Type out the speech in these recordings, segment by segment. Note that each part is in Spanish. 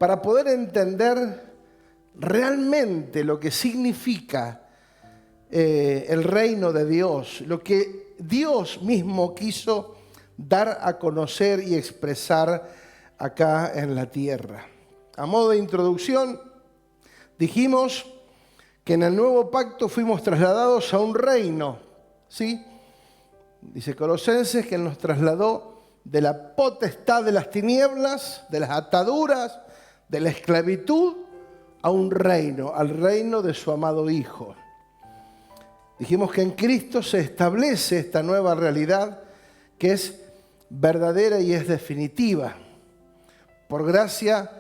para poder entender realmente lo que significa el reino de Dios, lo que Dios mismo quiso dar a conocer y expresar acá en la tierra. A modo de introducción, dijimos que en el nuevo pacto fuimos trasladados a un reino, ¿sí? Dice Colosenses que Él nos trasladó de la potestad de las tinieblas, de las ataduras, de la esclavitud, a un reino, al reino de su amado Hijo. Dijimos que en Cristo se establece esta nueva realidad que es verdadera y es definitiva. Por gracia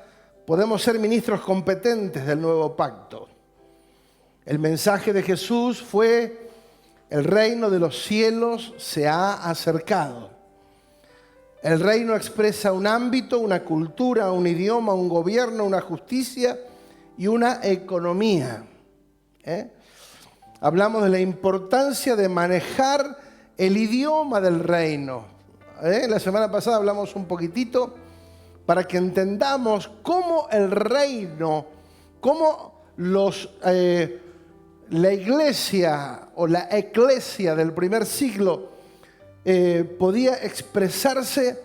podemos ser ministros competentes del nuevo pacto. El mensaje de Jesús fue: el reino de los cielos se ha acercado. El reino expresa un ámbito, una cultura, un idioma, un gobierno, una justicia y una economía. Hablamos de la importancia de manejar el idioma del reino. La semana pasada hablamos un poquitito para que entendamos cómo el reino, cómo la iglesia o la eclesia del primer siglo podía expresarse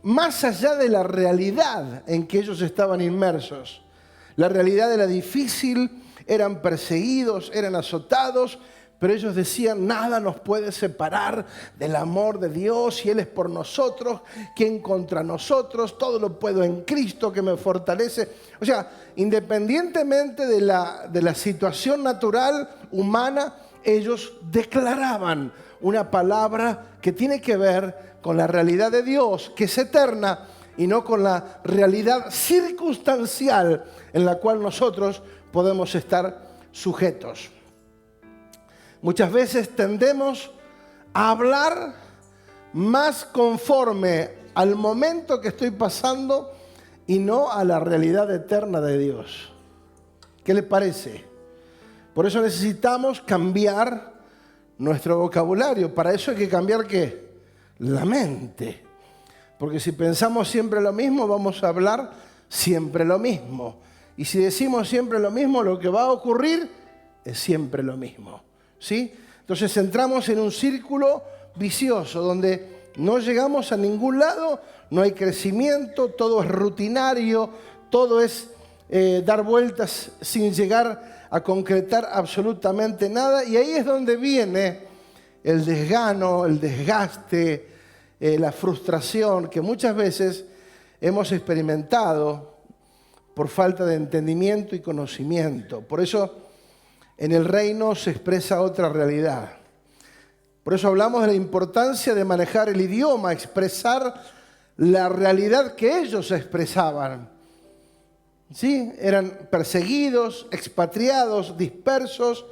más allá de la realidad en que ellos estaban inmersos. La realidad era difícil, eran perseguidos, eran azotados, pero ellos decían: nada nos puede separar del amor de Dios, y Él es por nosotros, ¿quién contra nosotros? Todo lo puedo en Cristo que me fortalece. O sea, independientemente de la situación natural, humana, ellos declaraban una palabra que tiene que ver con la realidad de Dios, que es eterna, y no con la realidad circunstancial en la cual nosotros podemos estar sujetos. Muchas veces tendemos a hablar más conforme al momento que estoy pasando y no a la realidad eterna de Dios. ¿Qué le parece? Por eso necesitamos cambiar nuestro vocabulario. Para eso hay que cambiar ¿qué? La mente. Porque si pensamos siempre lo mismo, vamos a hablar siempre lo mismo. Y si decimos siempre lo mismo, lo que va a ocurrir es siempre lo mismo, ¿sí? Entonces entramos en un círculo vicioso donde no llegamos a ningún lado, no hay crecimiento, todo es rutinario, todo es dar vueltas sin llegar a concretar absolutamente nada. Y ahí es donde viene el desgano, el desgaste, la frustración que muchas veces hemos experimentado por falta de entendimiento y conocimiento. Por eso en el reino se expresa otra realidad. Por eso hablamos de la importancia de manejar el idioma, expresar la realidad que ellos expresaban. ¿Sí? Eran perseguidos, expatriados, dispersos,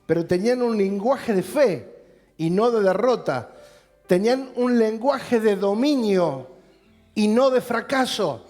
pero tenían un lenguaje de fe y no de derrota. Tenían un lenguaje de dominio y no de fracaso.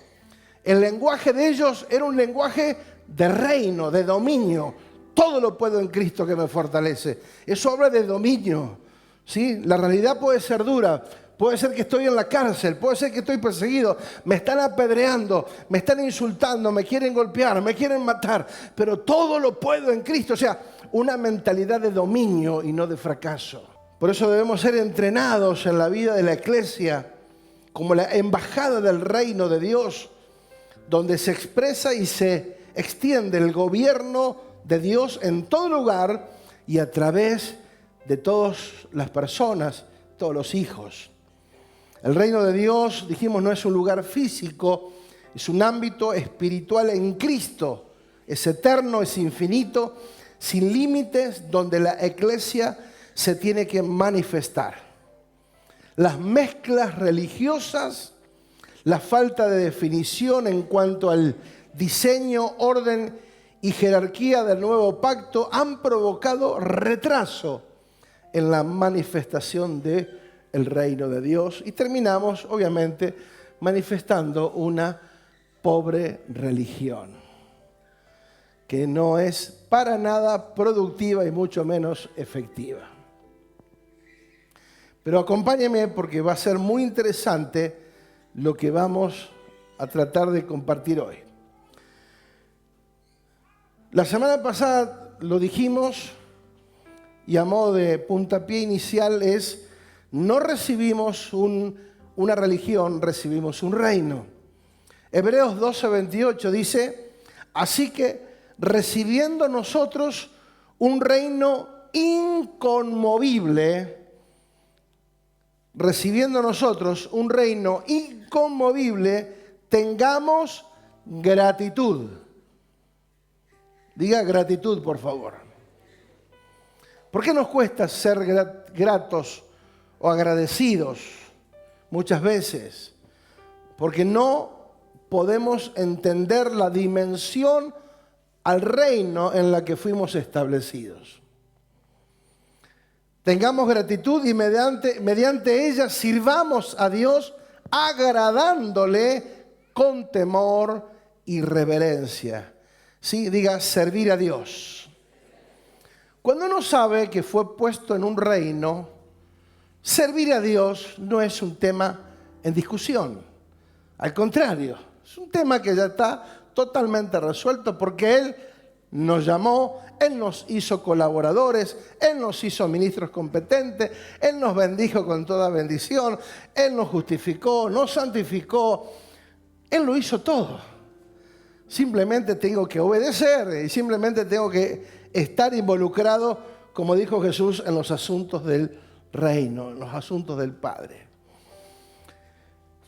El lenguaje de ellos era un lenguaje de reino, de dominio. Todo lo puedo en Cristo que me fortalece. Eso habla de dominio, ¿sí? La realidad puede ser dura. Puede ser que estoy en la cárcel, puede ser que estoy perseguido, me están apedreando, me están insultando, me quieren golpear, me quieren matar, pero todo lo puedo en Cristo. O sea, una mentalidad de dominio y no de fracaso. Por eso debemos ser entrenados en la vida de la iglesia como la embajada del reino de Dios, donde se expresa y se extiende el gobierno de Dios en todo lugar y a través de todas las personas, todos los hijos. El reino de Dios, dijimos, no es un lugar físico, es un ámbito espiritual en Cristo. Es eterno, es infinito, sin límites, donde la iglesia se tiene que manifestar. Las mezclas religiosas, la falta de definición en cuanto al diseño, orden y jerarquía del nuevo pacto han provocado retraso en la manifestación del reino de Dios. Y terminamos, obviamente, manifestando una pobre religión que no es para nada productiva y mucho menos efectiva. Pero acompáñenme porque va a ser muy interesante lo que vamos a tratar de compartir hoy. La semana pasada lo dijimos y a modo de puntapié inicial es: no recibimos una religión, recibimos un reino. Hebreos 12:28 dice: así que recibiendo nosotros un reino inconmovible, tengamos gratitud. Diga gratitud, por favor. ¿Por qué nos cuesta ser gratos o agradecidos muchas veces? Porque no podemos entender la dimensión al reino en la que fuimos establecidos. Tengamos gratitud y mediante ella sirvamos a Dios agradándole con temor y reverencia. ¿Sí? Diga, servir a Dios. Cuando uno sabe que fue puesto en un reino, servir a Dios no es un tema en discusión. Al contrario, es un tema que ya está totalmente resuelto porque Él nos llamó, Él nos hizo colaboradores, Él nos hizo ministros competentes, Él nos bendijo con toda bendición, Él nos justificó, nos santificó, Él lo hizo todo. Simplemente tengo que obedecer y simplemente tengo que estar involucrado, como dijo Jesús, en los asuntos del reino, en los asuntos del Padre.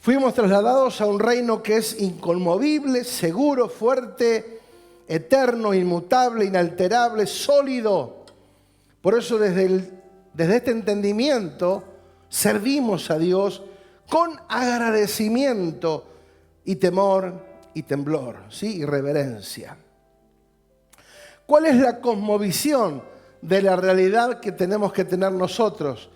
Fuimos trasladados a un reino que es inconmovible, seguro, fuerte, eterno, inmutable, inalterable, sólido. Por eso desde este entendimiento servimos a Dios con agradecimiento y temor y temblor, ¿sí? Y reverencia. ¿Cuál es la cosmovisión de la realidad que tenemos que tener nosotros?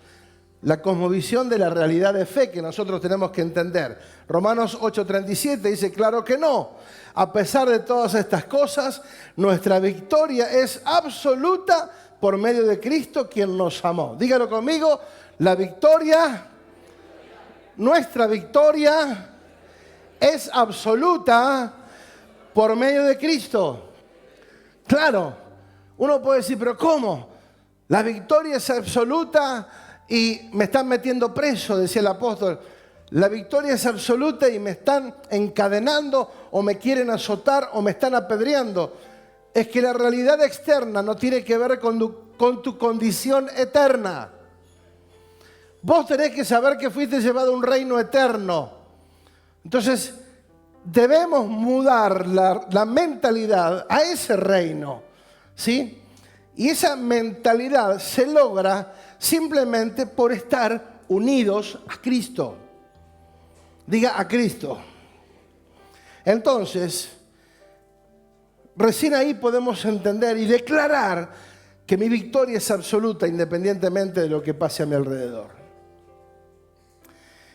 La cosmovisión de la realidad de fe que nosotros tenemos que entender. Romanos 8:37 dice, claro que no. A pesar de todas estas cosas, nuestra victoria es absoluta por medio de Cristo, quien nos amó. Dígalo conmigo, nuestra victoria es absoluta por medio de Cristo. Claro, uno puede decir, pero ¿cómo? La victoria es absoluta y me están metiendo preso, decía el apóstol. La victoria es absoluta y me están encadenando o me quieren azotar o me están apedreando. Es que la realidad externa no tiene que ver con tu condición eterna. Vos tenés que saber que fuiste llevado a un reino eterno. Entonces, debemos mudar la mentalidad a ese reino, ¿sí? Y esa mentalidad se logra simplemente por estar unidos a Cristo. Diga, a Cristo. Entonces, recién ahí podemos entender y declarar que mi victoria es absoluta independientemente de lo que pase a mi alrededor.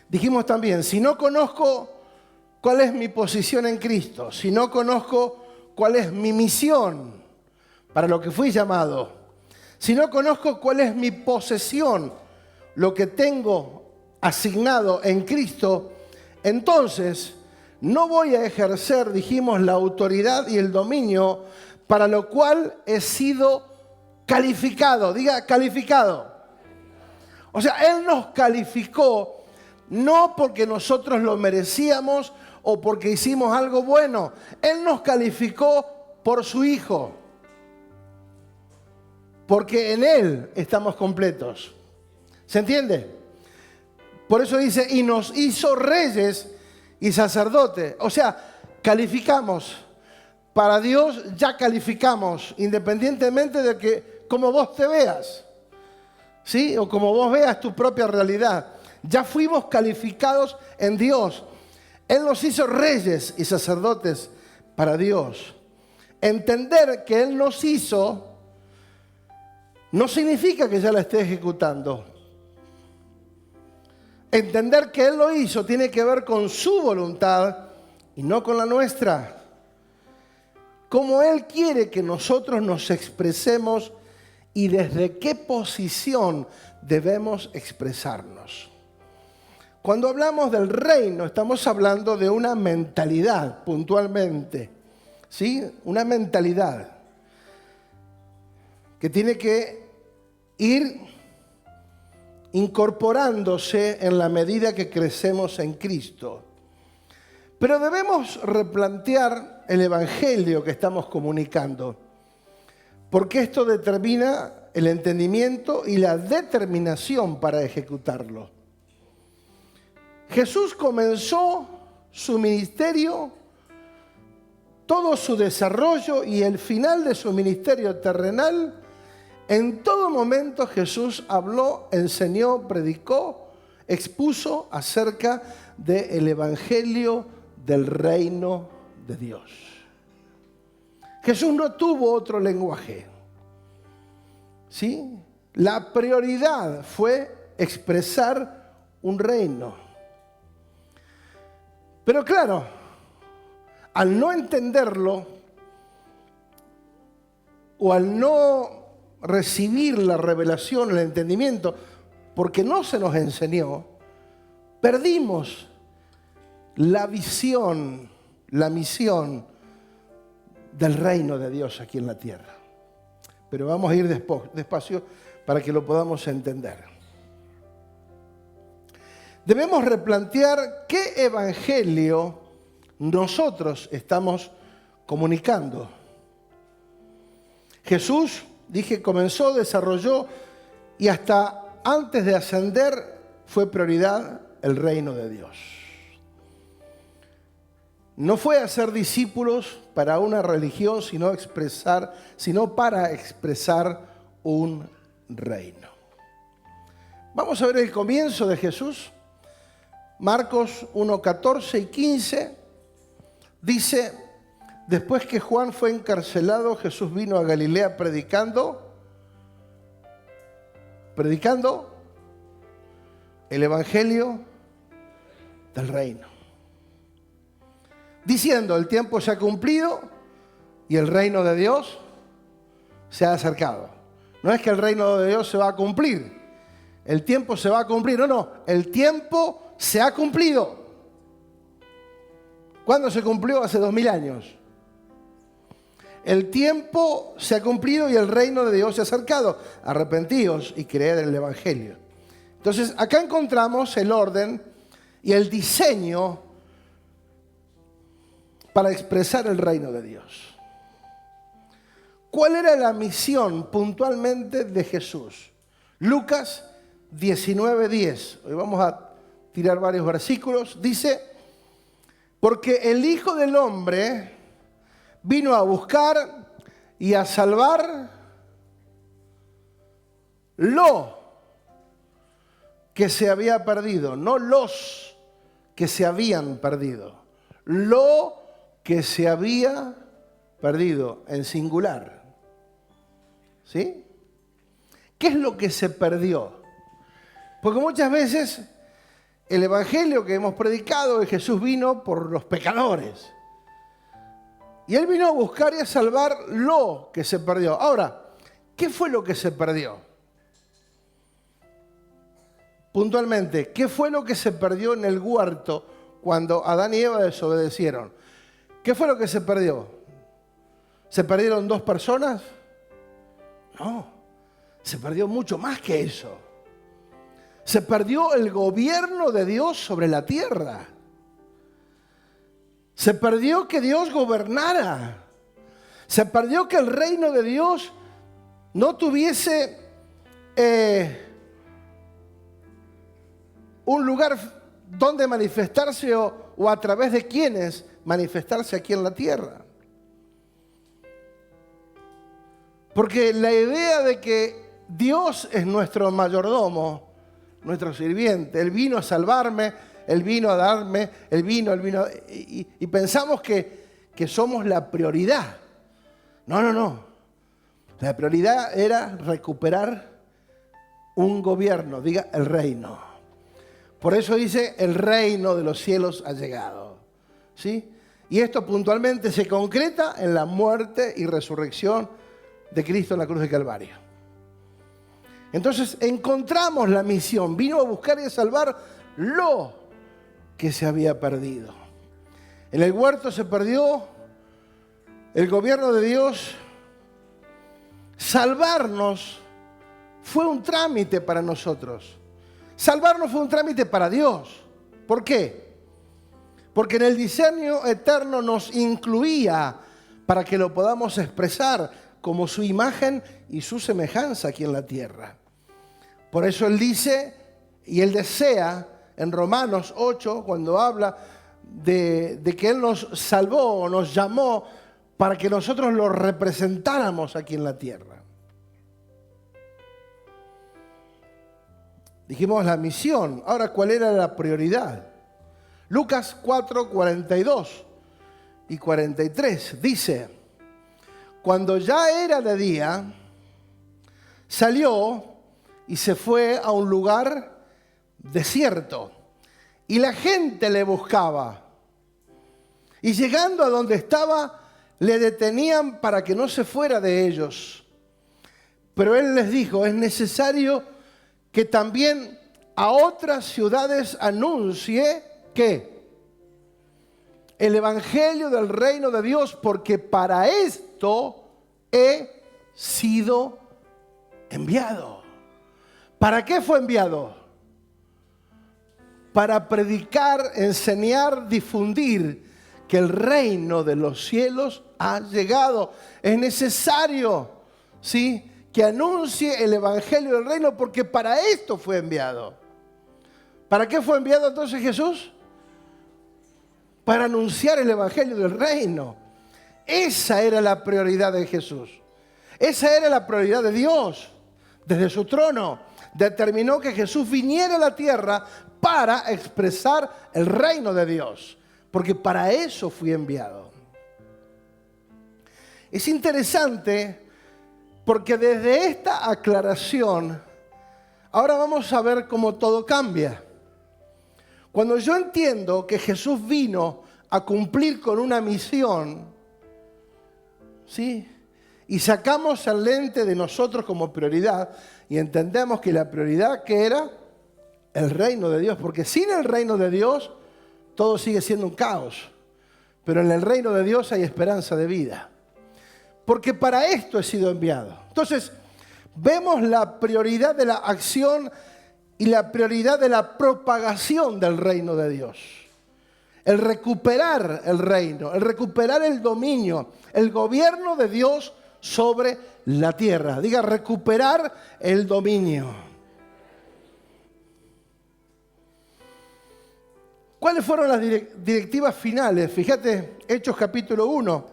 Dijimos también, si no conozco cuál es mi posición en Cristo, si no conozco cuál es mi misión para lo que fui llamado, si no conozco cuál es mi posesión, lo que tengo asignado en Cristo, entonces no voy a ejercer, dijimos, la autoridad y el dominio para lo cual he sido calificado. Diga, calificado. O sea, Él nos calificó no porque nosotros lo merecíamos o porque hicimos algo bueno. Él nos calificó por su Hijo. Porque en Él estamos completos. ¿Se entiende? Por eso dice, y nos hizo reyes y sacerdotes. O sea, calificamos. Para Dios ya calificamos, independientemente de que como vos te veas, ¿sí? O como vos veas tu propia realidad. Ya fuimos calificados en Dios. Él nos hizo reyes y sacerdotes para Dios. Entender que Él nos hizo no significa que ya la esté ejecutando. Entender que Él lo hizo tiene que ver con su voluntad y no con la nuestra. Como Él quiere que nosotros nos expresemos y desde qué posición debemos expresarnos. Cuando hablamos del reino, estamos hablando de una mentalidad, puntualmente. ¿Sí? Una mentalidad que tiene que ir incorporándose en la medida que crecemos en Cristo. Pero debemos replantear el evangelio que estamos comunicando, porque esto determina el entendimiento y la determinación para ejecutarlo. Jesús comenzó su ministerio, todo su desarrollo y el final de su ministerio terrenal. En todo momento Jesús habló, enseñó, predicó, expuso acerca del evangelio del reino de Dios. Jesús no tuvo otro lenguaje. ¿Sí? La prioridad fue expresar un reino. Pero claro, al no entenderlo o al no recibir la revelación, el entendimiento, porque no se nos enseñó, perdimos la visión, la misión del reino de Dios aquí en la tierra. Pero vamos a ir despacio para que lo podamos entender. Debemos replantear qué evangelio nosotros estamos comunicando. Jesús, dije, comenzó, desarrolló y hasta antes de ascender fue prioridad el reino de Dios. No fue hacer discípulos para una religión, sino para expresar un reino. Vamos a ver el comienzo de Jesús. Marcos 1, 14 y 15 dice: después que Juan fue encarcelado, Jesús vino a Galilea predicando el evangelio del reino, diciendo: el tiempo se ha cumplido y el reino de Dios se ha acercado. No es que el reino de Dios se va a cumplir, el tiempo se va a cumplir, no, el tiempo se ha cumplido. ¿Cuándo se cumplió? Hace 2000 años. El tiempo se ha cumplido y el reino de Dios se ha acercado. Arrepentíos y creed en el evangelio. Entonces, acá encontramos el orden y el diseño para expresar el reino de Dios. ¿Cuál era la misión puntualmente de Jesús? Lucas 19:10. Hoy vamos a tirar varios versículos. Dice: porque el Hijo del Hombre vino a buscar y a salvar lo que se había perdido, no los que se habían perdido, lo que se había perdido en singular. ¿Sí? ¿Qué es lo que se perdió? Porque muchas veces el evangelio que hemos predicado es: Jesús vino por los pecadores. Y Él vino a buscar y a salvar lo que se perdió. Ahora, ¿qué fue lo que se perdió? Puntualmente, ¿qué fue lo que se perdió en el huerto cuando Adán y Eva desobedecieron? ¿Qué fue lo que se perdió? ¿Se perdieron 2 personas? No, se perdió mucho más que eso. Se perdió el gobierno de Dios sobre la tierra. Se perdió que Dios gobernara. Se perdió que el reino de Dios no tuviese un lugar donde manifestarse o a través de quienes manifestarse aquí en la tierra. Porque la idea de que Dios es nuestro mayordomo, nuestro sirviente, Él vino a salvarme, Él vino a darme, Él vino, y pensamos que somos la prioridad. No. La prioridad era recuperar un gobierno, diga el reino. Por eso dice: el reino de los cielos ha llegado. ¿Sí? Y esto puntualmente se concreta en la muerte y resurrección de Cristo en la cruz de Calvario. Entonces encontramos la misión. Vino a buscar y a salvar lo que se había perdido. En el huerto se perdió el gobierno de Dios. Salvarnos fue un trámite para nosotros. Salvarnos fue un trámite para Dios. ¿Por qué? Porque en el diseño eterno nos incluía para que lo podamos expresar como su imagen y su semejanza aquí en la tierra. Por eso Él dice y Él desea en Romanos 8, cuando habla de que Él nos salvó o nos llamó para que nosotros lo representáramos aquí en la tierra. Dijimos la misión. Ahora, ¿cuál era la prioridad? Lucas 4, 42 y 43 dice: cuando ya era de día, salió y se fue a un lugar desierto. Y la gente le buscaba. Y llegando a donde estaba, le detenían para que no se fuera de ellos. Pero él les dijo: es necesario que también a otras ciudades anuncie ¿qué? El evangelio del reino de Dios, porque para esto he sido enviado. ¿Para qué fue enviado? Para predicar, enseñar, difundir que el reino de los cielos ha llegado. Es necesario, ¿sí?, que anuncie el evangelio del reino, porque para esto fue enviado. ¿Para qué fue enviado entonces Jesús? Para anunciar el evangelio del reino. Esa era la prioridad de Jesús. Esa era la prioridad de Dios. Desde su trono determinó que Jesús viniera a la tierra para expresar el reino de Dios, porque para eso fui enviado. Es interesante porque desde esta aclaración ahora vamos a ver cómo todo cambia. Cuando yo entiendo que Jesús vino a cumplir con una misión, ¿sí?, y sacamos el lente de nosotros como prioridad y entendemos que la prioridad que era el reino de Dios, porque sin el reino de Dios todo sigue siendo un caos, pero en el reino de Dios hay esperanza de vida, porque para esto he sido enviado. Entonces vemos la prioridad de la acción y la prioridad de la propagación del reino de Dios. El recuperar el reino, el recuperar el dominio, el gobierno de Dios sobre la tierra. Diga, recuperar el dominio. ¿Cuáles fueron las directivas finales? Fíjate, Hechos capítulo 1.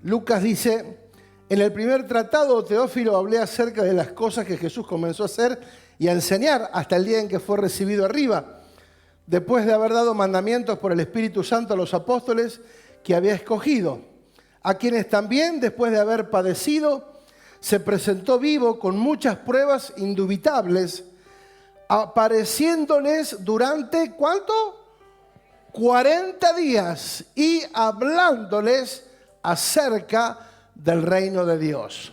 Lucas dice: en el primer tratado, Teófilo, hablé acerca de las cosas que Jesús comenzó a hacer y a enseñar hasta el día en que fue recibido arriba, después de haber dado mandamientos por el Espíritu Santo a los apóstoles que había escogido, a quienes también, después de haber padecido, se presentó vivo con muchas pruebas indubitables, apareciéndoles durante, ¿cuánto? 40 días y hablándoles acerca del reino de Dios.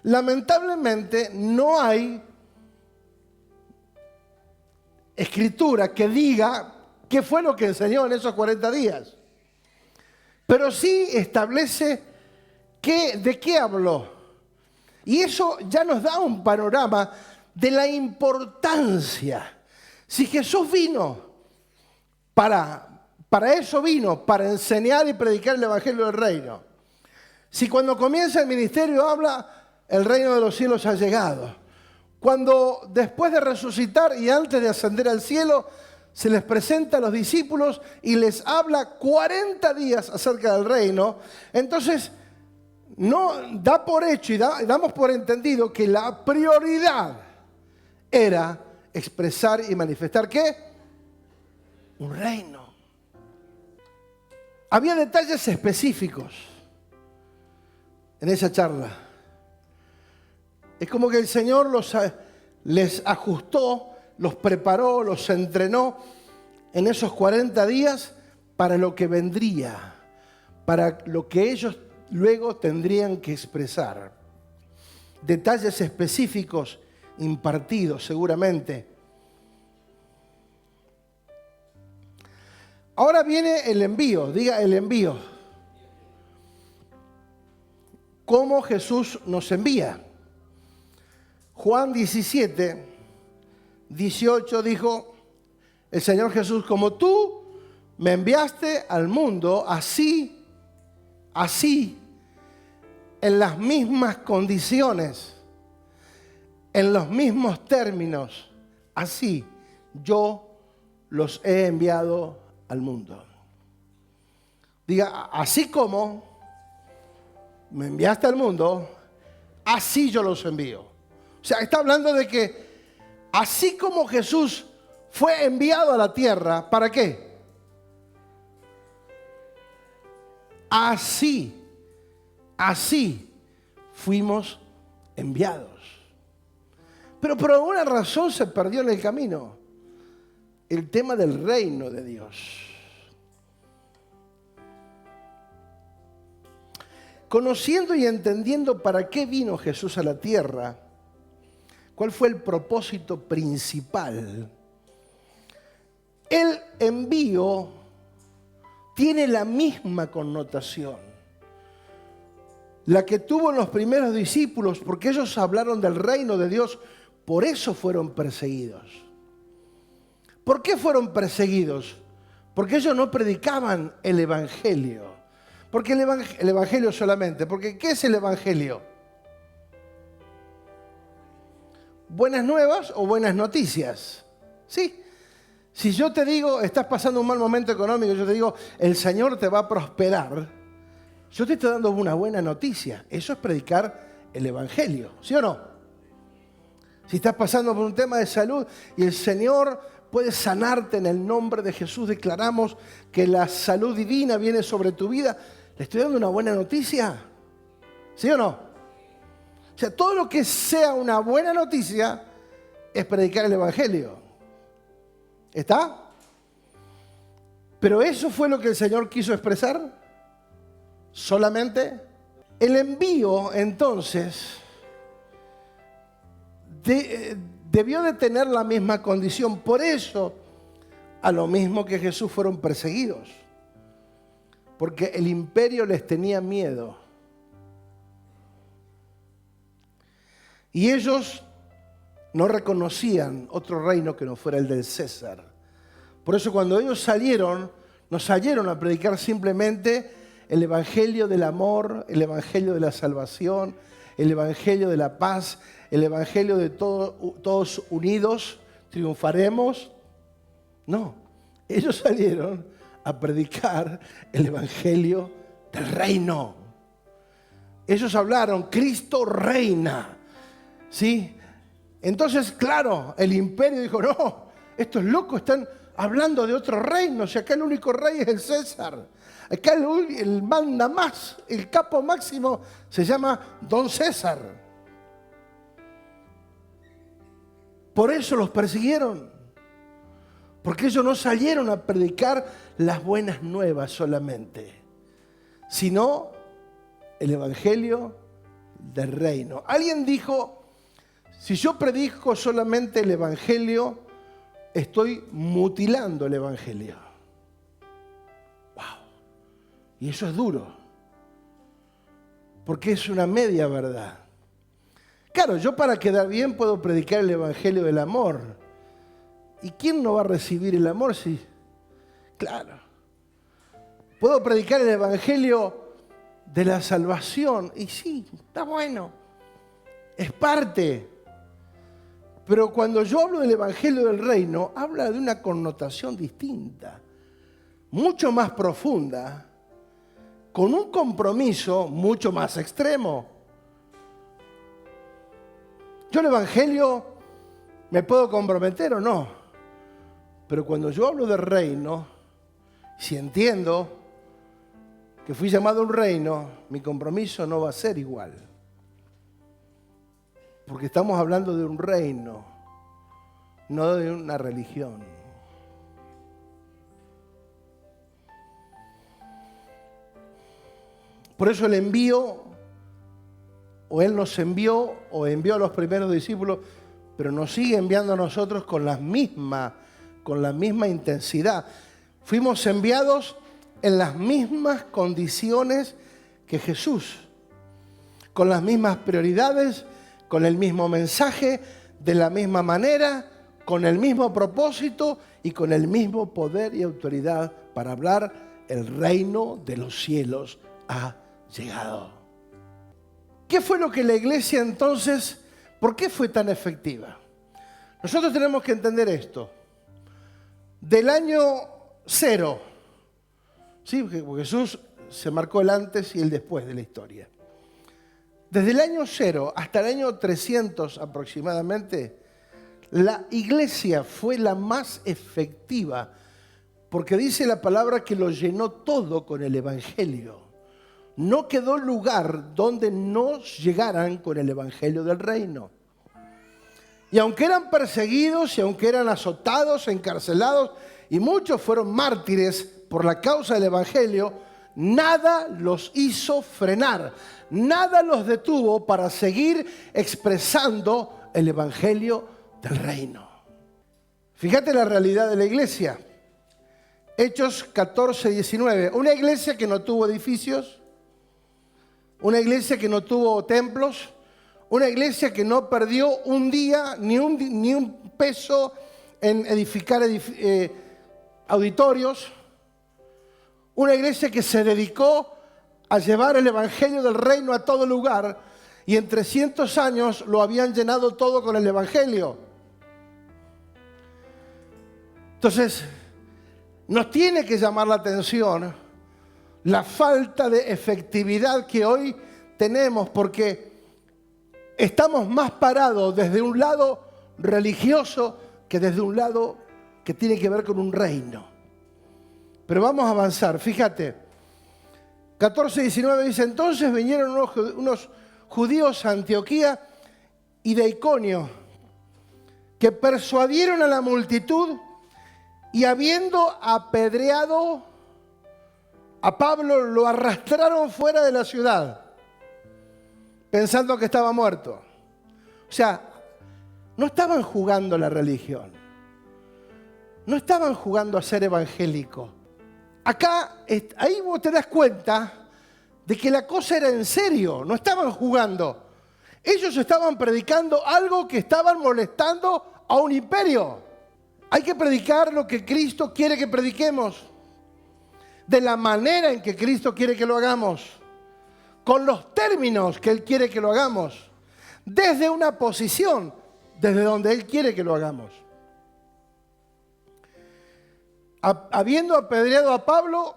Lamentablemente no hay escritura que diga qué fue lo que enseñó en esos 40 días. Pero sí establece de qué habló. Y eso ya nos da un panorama de la importancia. Si Jesús vino para eso vino, para enseñar y predicar el evangelio del reino. Si cuando comienza el ministerio habla, el reino de los cielos ha llegado. Cuando después de resucitar y antes de ascender al cielo, se les presenta a los discípulos y les habla 40 días acerca del reino, entonces no da por hecho y damos por entendido que la prioridad era expresar y manifestar ¿qué? Un reino. Había detalles específicos en esa charla. Es como que el Señor les ajustó, los preparó, los entrenó en esos 40 días para lo que vendría, para lo que ellos luego tendrían que expresar. Detalles específicos impartido seguramente. Ahora viene el envío, diga el envío. ¿Cómo Jesús nos envía? Juan 17, 18 dijo, el Señor Jesús, como tú me enviaste al mundo, así, en las mismas condiciones, en los mismos términos, así yo los he enviado al mundo. Diga, así como me enviaste al mundo, así yo los envío. O sea, está hablando de que así como Jesús fue enviado a la tierra, ¿para qué? Así fuimos enviados. Pero por alguna razón se perdió en el camino el tema del reino de Dios. Conociendo y entendiendo para qué vino Jesús a la tierra, cuál fue el propósito principal, el envío tiene la misma connotación, la que tuvo los primeros discípulos, porque ellos hablaron del reino de Dios, por eso fueron perseguidos. ¿Por qué fueron perseguidos? Porque ellos no predicaban el evangelio. Porque el evangelio solamente, porque ¿qué es el evangelio? ¿Buenas nuevas o buenas noticias? Sí. Si yo te digo, estás pasando un mal momento económico, yo te digo, el Señor te va a prosperar, yo te estoy dando una buena noticia. Eso es predicar el evangelio, ¿sí o no? Si estás pasando por un tema de salud y el Señor puede sanarte en el nombre de Jesús, declaramos que la salud divina viene sobre tu vida, ¿le estoy dando una buena noticia? ¿Sí o no? O sea, todo lo que sea una buena noticia es predicar el evangelio. ¿Está? Pero eso fue lo que el Señor quiso expresar. Solamente el envío, entonces, debió de tener la misma condición. Por eso, a lo mismo que Jesús, fueron perseguidos. Porque el imperio les tenía miedo. Y ellos no reconocían otro reino que no fuera el del César. Por eso cuando ellos salieron, no salieron a predicar simplemente el evangelio del amor, el evangelio de la salvación, el evangelio de la paz, el evangelio de todos unidos triunfaremos. No, ellos salieron a predicar el evangelio del reino. Ellos hablaron, Cristo reina, ¿sí? Entonces, claro, el imperio dijo, no, estos locos están hablando de otro reino, si acá el único rey es el César. Acá el manda más, el capo máximo se llama Don César. Por eso los persiguieron, porque ellos no salieron a predicar las buenas nuevas solamente, sino el evangelio del reino. Alguien dijo, si yo predico solamente el evangelio, estoy mutilando el evangelio. Wow. Y eso es duro, porque es una media verdad. Claro, yo para quedar bien puedo predicar el evangelio del amor. ¿Y quién no va a recibir el amor si? Claro. Puedo predicar el evangelio de la salvación. Y sí, está bueno. Es parte. Pero cuando yo hablo del evangelio del reino, habla de una connotación distinta, mucho más profunda, con un compromiso mucho más extremo. Yo el evangelio me puedo comprometer o no, pero cuando yo hablo del reino, si entiendo que fui llamado a un reino, mi compromiso no va a ser igual. Porque estamos hablando de un reino, no de una religión. Por eso el envío, o Él nos envió, o envió a los primeros discípulos, pero nos sigue enviando a nosotros con la misma intensidad. Fuimos enviados en las mismas condiciones que Jesús, con las mismas prioridades, con el mismo mensaje, de la misma manera, con el mismo propósito y con el mismo poder y autoridad para hablar: el reino de los cielos ha llegado. ¿Qué fue lo que la iglesia entonces, por qué fue tan efectiva? Nosotros tenemos que entender esto. Del año 0, ¿sí? Porque Jesús se marcó el antes y el después de la historia. Desde el año 0 hasta el año 300 aproximadamente, la iglesia fue la más efectiva, porque dice la palabra que lo llenó todo con el evangelio. No quedó lugar donde no llegaran con el evangelio del reino. Y aunque eran perseguidos, y aunque eran azotados, encarcelados, y muchos fueron mártires por la causa del evangelio, nada los hizo frenar, nada los detuvo para seguir expresando el evangelio del reino. Fíjate la realidad de la iglesia. Hechos 14, 19. Una iglesia que no tuvo edificios, una iglesia que no tuvo templos, una iglesia que no perdió un día ni un peso en edificar auditorios. Una iglesia que se dedicó a llevar el evangelio del reino a todo lugar, y en 300 años lo habían llenado todo con el evangelio. Entonces, nos tiene que llamar la atención la falta de efectividad que hoy tenemos, porque estamos más parados desde un lado religioso que desde un lado que tiene que ver con un reino. Pero vamos a avanzar, fíjate. 14:19 dice: entonces vinieron unos judíos a Antioquía y de Iconio, que persuadieron a la multitud, y habiendo apedreado a Pablo, lo arrastraron fuera de la ciudad, pensando que estaba muerto. O sea, no estaban jugando la religión, no estaban jugando a ser evangélicos. Acá, ahí vos te das cuenta de que la cosa era en serio, no estaban jugando. Ellos estaban predicando algo que estaban molestando a un imperio. Hay que predicar lo que Cristo quiere que prediquemos, de la manera en que Cristo quiere que lo hagamos, con los términos que Él quiere que lo hagamos, desde una posición, desde donde Él quiere que lo hagamos. Habiendo apedreado a Pablo,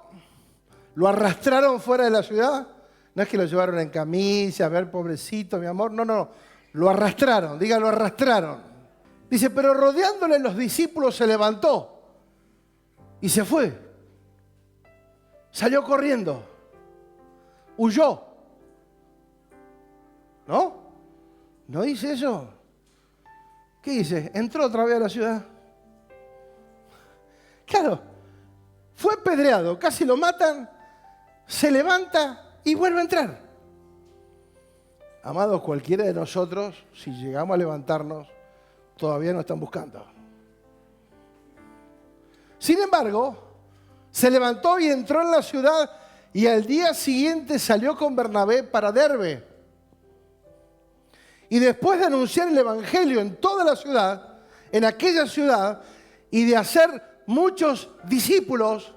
lo arrastraron fuera de la ciudad. No es que lo llevaron en camilla, a ver, pobrecito, mi amor. No. Lo arrastraron, lo arrastraron. Dice, pero rodeándole los discípulos se levantó y se fue. Salió corriendo. Huyó. ¿No? ¿No dice eso? ¿Qué dice? Entró otra vez a la ciudad. Claro, fue apedreado, casi lo matan, se levanta y vuelve a entrar. Amados, cualquiera de nosotros, si llegamos a levantarnos, todavía nos están buscando. Sin embargo, se levantó y entró en la ciudad, y al día siguiente salió con Bernabé para Derbe. Y después de anunciar el evangelio en toda la ciudad, en aquella ciudad, y de hacer muchos discípulos,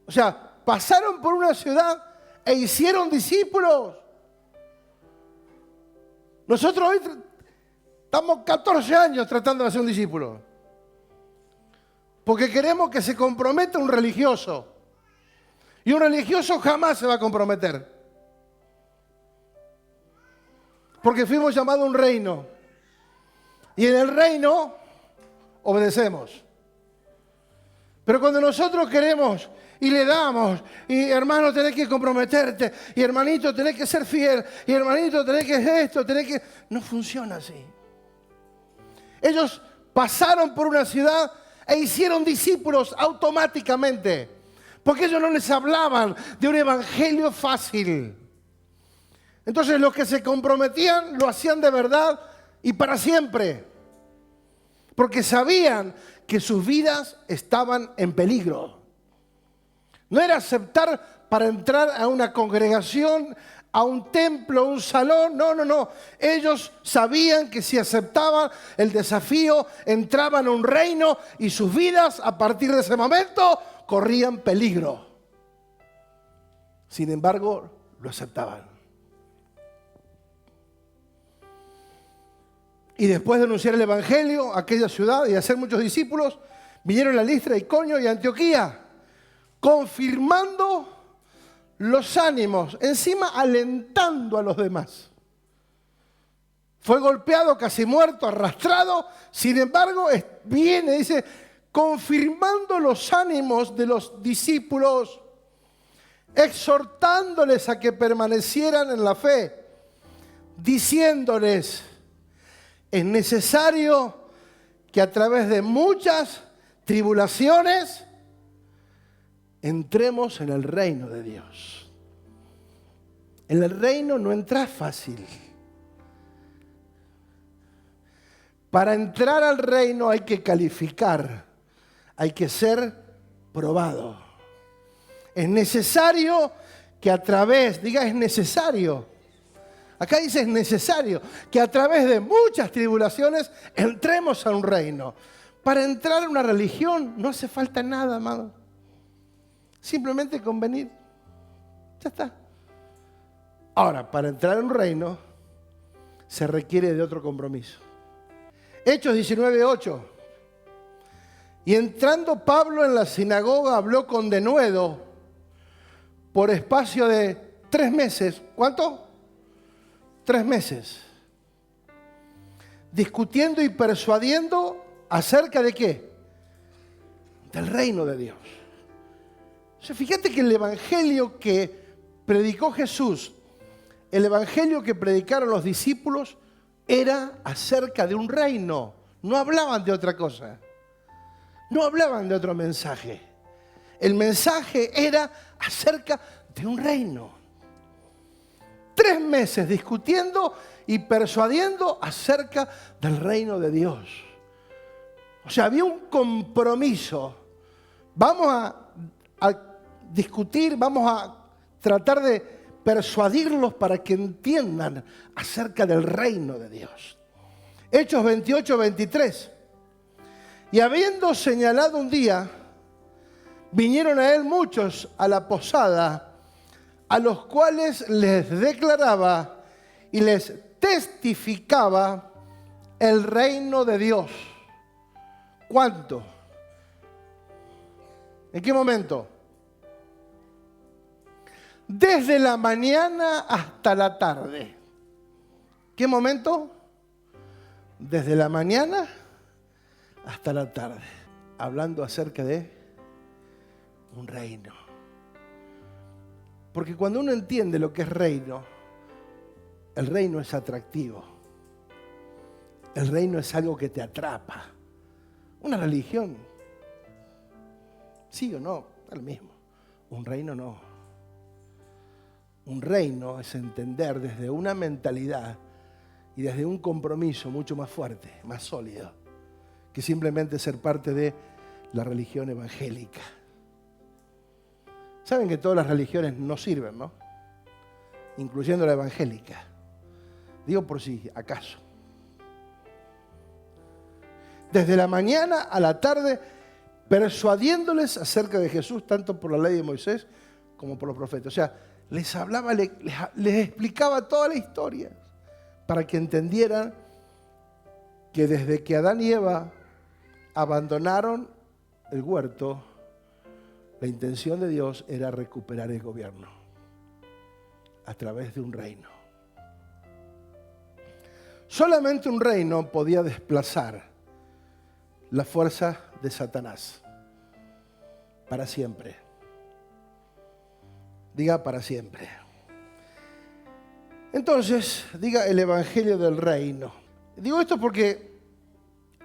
o sea, pasaron por una ciudad e hicieron discípulos. Nosotros hoy estamos 14 años tratando de hacer un discípulo, porque queremos que se comprometa un religioso, y un religioso jamás se va a comprometer, porque fuimos llamados a un reino, y en el reino obedecemos. Pero cuando nosotros queremos y le damos, y hermano, tenés que comprometerte, y hermanito, tenés que ser fiel, y hermanito, tenés que esto, tenés que... No funciona así. Ellos pasaron por una ciudad e hicieron discípulos automáticamente, porque ellos no les hablaban de un evangelio fácil. Entonces los que se comprometían lo hacían de verdad, y para siempre, porque sabían que sus vidas estaban en peligro. No era aceptar para entrar a una congregación, a un templo, a un salón. No. Ellos sabían que si aceptaban el desafío, entraban a un reino y sus vidas a partir de ese momento corrían peligro. Sin embargo, lo aceptaban. Y después de anunciar el evangelio a aquella ciudad y hacer muchos discípulos, vinieron a Listra, Iconio y Antioquía, confirmando los ánimos, encima alentando a los demás. Fue golpeado, casi muerto, arrastrado. Sin embargo, viene, dice, confirmando los ánimos de los discípulos, exhortándoles a que permanecieran en la fe, diciéndoles: es necesario que a través de muchas tribulaciones entremos en el reino de Dios. En el reino no entras fácil. Para entrar al reino hay que calificar, hay que ser probado. Es necesario que a través, diga es necesario. Acá dice es necesario que a través de muchas tribulaciones entremos a un reino. Para entrar a una religión no hace falta nada, amado. Simplemente convenir. Ya está. Ahora, para entrar en un reino se requiere de otro compromiso. Hechos 19:8. Y entrando Pablo en la sinagoga habló con denuedo por espacio de 3 meses. ¿Cuánto? 3 meses. Discutiendo y persuadiendo acerca de ¿qué? Del reino de Dios. O sea, fíjate que el evangelio que predicó Jesús, el evangelio que predicaron los discípulos, era acerca de un reino. No hablaban de otra cosa. No hablaban de otro mensaje. El mensaje era acerca de un reino. 3 meses discutiendo y persuadiendo acerca del reino de Dios. O sea, había un compromiso. Vamos a discutir, vamos a tratar de persuadirlos para que entiendan acerca del reino de Dios. Hechos 28:23. Y habiendo señalado un día, vinieron a él muchos a la posada, a los cuales les declaraba y les testificaba el reino de Dios. ¿Cuánto? ¿En qué momento? Desde la mañana hasta la tarde. ¿Qué momento? Desde la mañana hasta la tarde. Hablando acerca de un reino. Porque cuando uno entiende lo que es reino, el reino es atractivo. El reino es algo que te atrapa. Una religión, sí o no, es lo mismo. Un reino no. Un reino es entender desde una mentalidad y desde un compromiso mucho más fuerte, más sólido, que simplemente ser parte de la religión evangélica. Saben que todas las religiones no sirven, ¿no? Incluyendo la evangélica. Digo por si acaso. Desde la mañana a la tarde, persuadiéndoles acerca de Jesús, tanto por la ley de Moisés como por los profetas. O sea, les hablaba, les explicaba toda la historia para que entendieran que desde que Adán y Eva abandonaron el huerto, la intención de Dios era recuperar el gobierno a través de un reino. Solamente un reino podía desplazar la fuerza de Satanás para siempre. Diga para siempre. Entonces, diga el evangelio del reino. Digo esto porque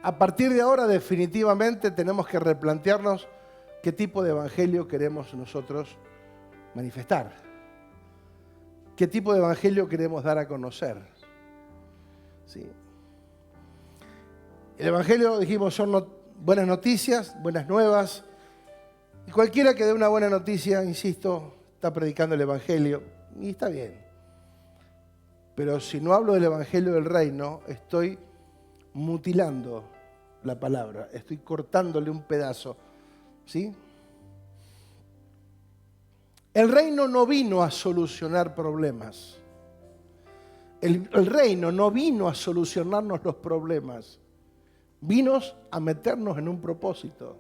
a partir de ahora definitivamente tenemos que replantearnos qué tipo de evangelio queremos nosotros manifestar. ¿Qué tipo de evangelio queremos dar a conocer? ¿Sí? El Evangelio, dijimos, son buenas noticias, buenas nuevas. Y cualquiera que dé una buena noticia, insisto, está predicando el Evangelio. Y está bien. Pero si no hablo del Evangelio del Reino, estoy mutilando la palabra. Estoy cortándole un pedazo. ¿Sí? El reino no vino a solucionar problemas. El reino no vino a solucionarnos los problemas. Vino a meternos en un propósito.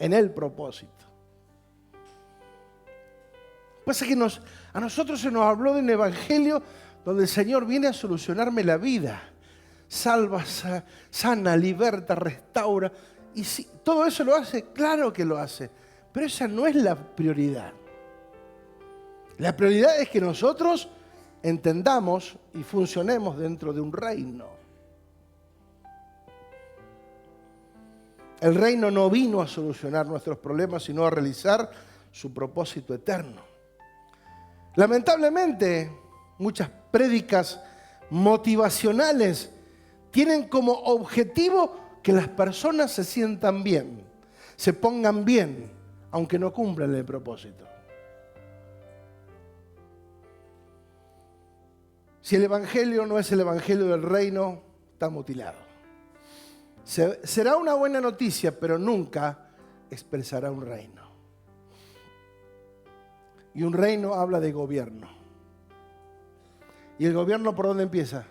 En el propósito. Pasa que a nosotros se nos habló de un evangelio donde el Señor viene a solucionarme la vida. Salva, sana, liberta, restaura. Y si todo eso lo hace, claro que lo hace. Pero esa no es la prioridad. La prioridad es que nosotros entendamos y funcionemos dentro de un reino. El reino no vino a solucionar nuestros problemas, sino a realizar su propósito eterno. Lamentablemente, muchas prédicas motivacionales tienen como objetivo que las personas se sientan bien, se pongan bien, aunque no cumplan el propósito. Si el evangelio no es el evangelio del reino, está mutilado. Será una buena noticia, pero nunca expresará un reino. Y un reino habla de gobierno. ¿Y el gobierno por dónde empieza?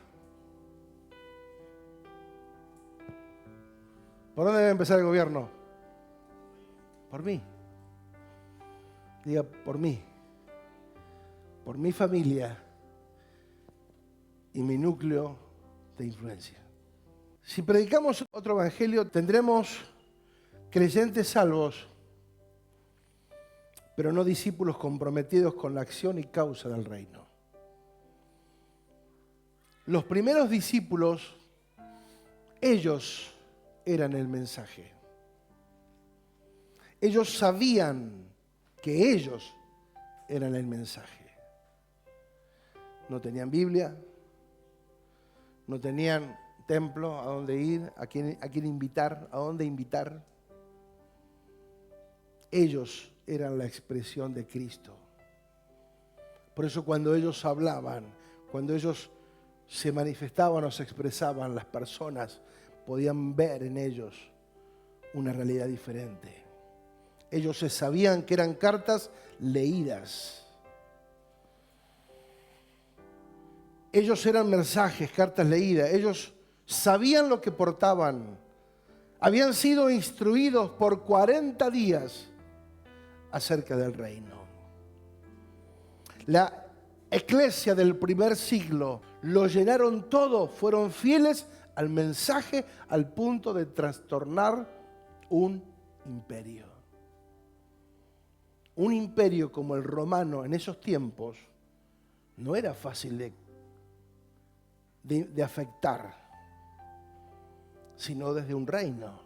¿Por dónde debe empezar el gobierno? Por mí. Diga, por mí. Por mi familia y mi núcleo de influencia. Si predicamos otro evangelio, tendremos creyentes salvos, pero no discípulos comprometidos con la acción y causa del reino. Los primeros discípulos, ellos eran el mensaje. Ellos sabían que ellos eran el mensaje. No tenían Biblia, no tenían templo a dónde ir, a quién invitar, a dónde invitar. Ellos eran la expresión de Cristo. Por eso cuando ellos hablaban, cuando ellos se manifestaban o se expresaban, las personas podían ver en ellos una realidad diferente. Ellos se sabían que eran cartas leídas. Ellos eran mensajes, cartas leídas. Ellos sabían lo que portaban. Habían sido instruidos por 40 días acerca del reino. La iglesia del primer siglo lo llenaron todo, fueron fieles al mensaje al punto de trastornar un imperio. Un imperio como el romano en esos tiempos no era fácil de afectar, sino desde un reino,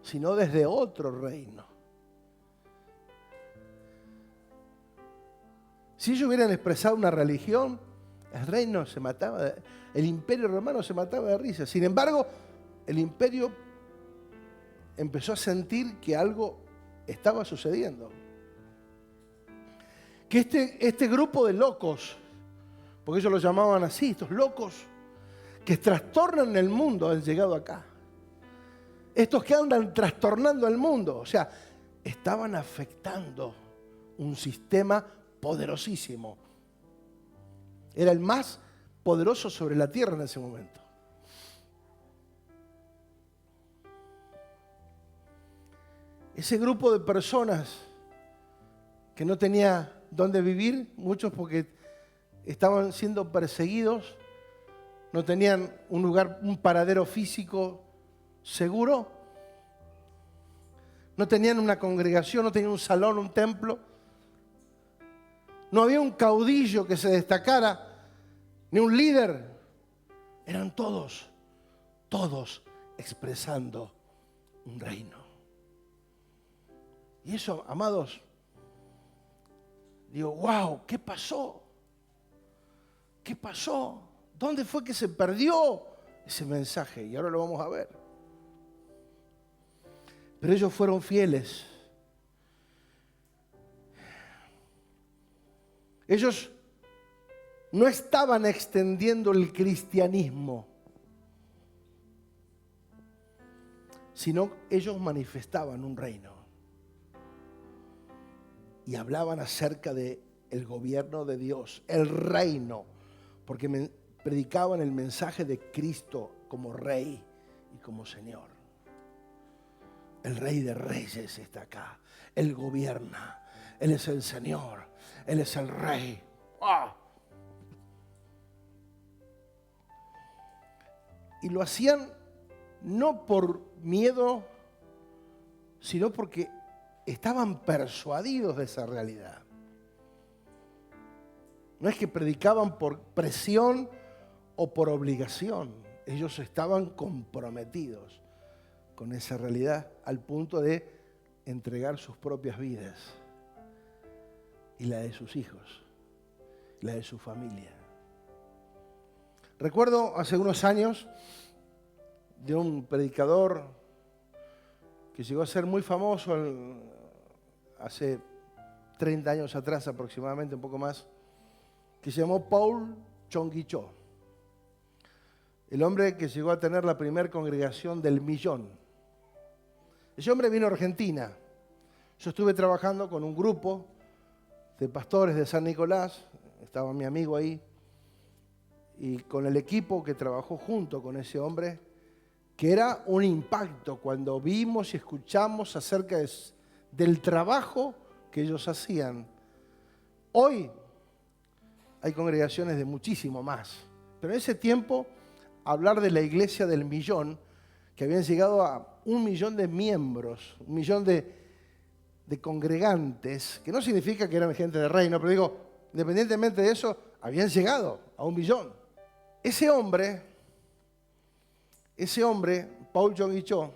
sino desde otro reino. Si ellos hubieran expresado una religión, el reino se mataba, el imperio romano se mataba de risa. Sin embargo, el imperio empezó a sentir que algo estaba sucediendo. Que este grupo de locos, porque ellos lo llamaban así, estos locos que trastornan el mundo, han llegado acá. Estos que andan trastornando el mundo, o sea, estaban afectando un sistema poderosísimo. Era el más poderoso sobre la tierra en ese momento. Ese grupo de personas que no tenía dónde vivir, muchos porque estaban siendo perseguidos, no tenían un lugar, un paradero físico seguro, no tenían una congregación, no tenían un salón, un templo, no había un caudillo que se destacara, ni un líder. Eran todos expresando un reino. Y eso, amados, digo, wow, ¿qué pasó? ¿Qué pasó? ¿Dónde fue que se perdió ese mensaje y ahora lo vamos a ver. Pero ellos fueron fieles. Ellos no estaban extendiendo el cristianismo, sino ellos manifestaban un reino y hablaban acerca del gobierno de Dios, el reino, porque predicaban el mensaje de Cristo como Rey y como Señor. El Rey de Reyes está acá, Él gobierna, Él es el Señor, Él es el Rey. ¡Ah! Y lo hacían no por miedo, sino porque estaban persuadidos de esa realidad. No es que predicaban por presión o por obligación. Ellos estaban comprometidos con esa realidad al punto de entregar sus propias vidas y la de sus hijos, la de su familia. Recuerdo hace unos años de un predicador que llegó a ser muy famoso hace 30 años atrás aproximadamente, un poco más, que se llamó Paul Chong-Gi-Cho. El hombre que llegó a tener la primera congregación del 1.000.000. Ese hombre vino a Argentina. Yo estuve trabajando con un grupo de pastores de San Nicolás, estaba mi amigo ahí, y con el equipo que trabajó junto con ese hombre, que era un impacto cuando vimos y escuchamos acerca del trabajo que ellos hacían. Hoy hay congregaciones de muchísimo más, pero en ese tiempo hablar de la iglesia del 1.000.000, que habían llegado a 1.000.000 de miembros, 1.000.000 de congregantes, que no significa que eran gente de reino, pero digo, independientemente de eso, habían llegado a 1.000.000. Ese hombre, Paul Chong-Gi-Cho,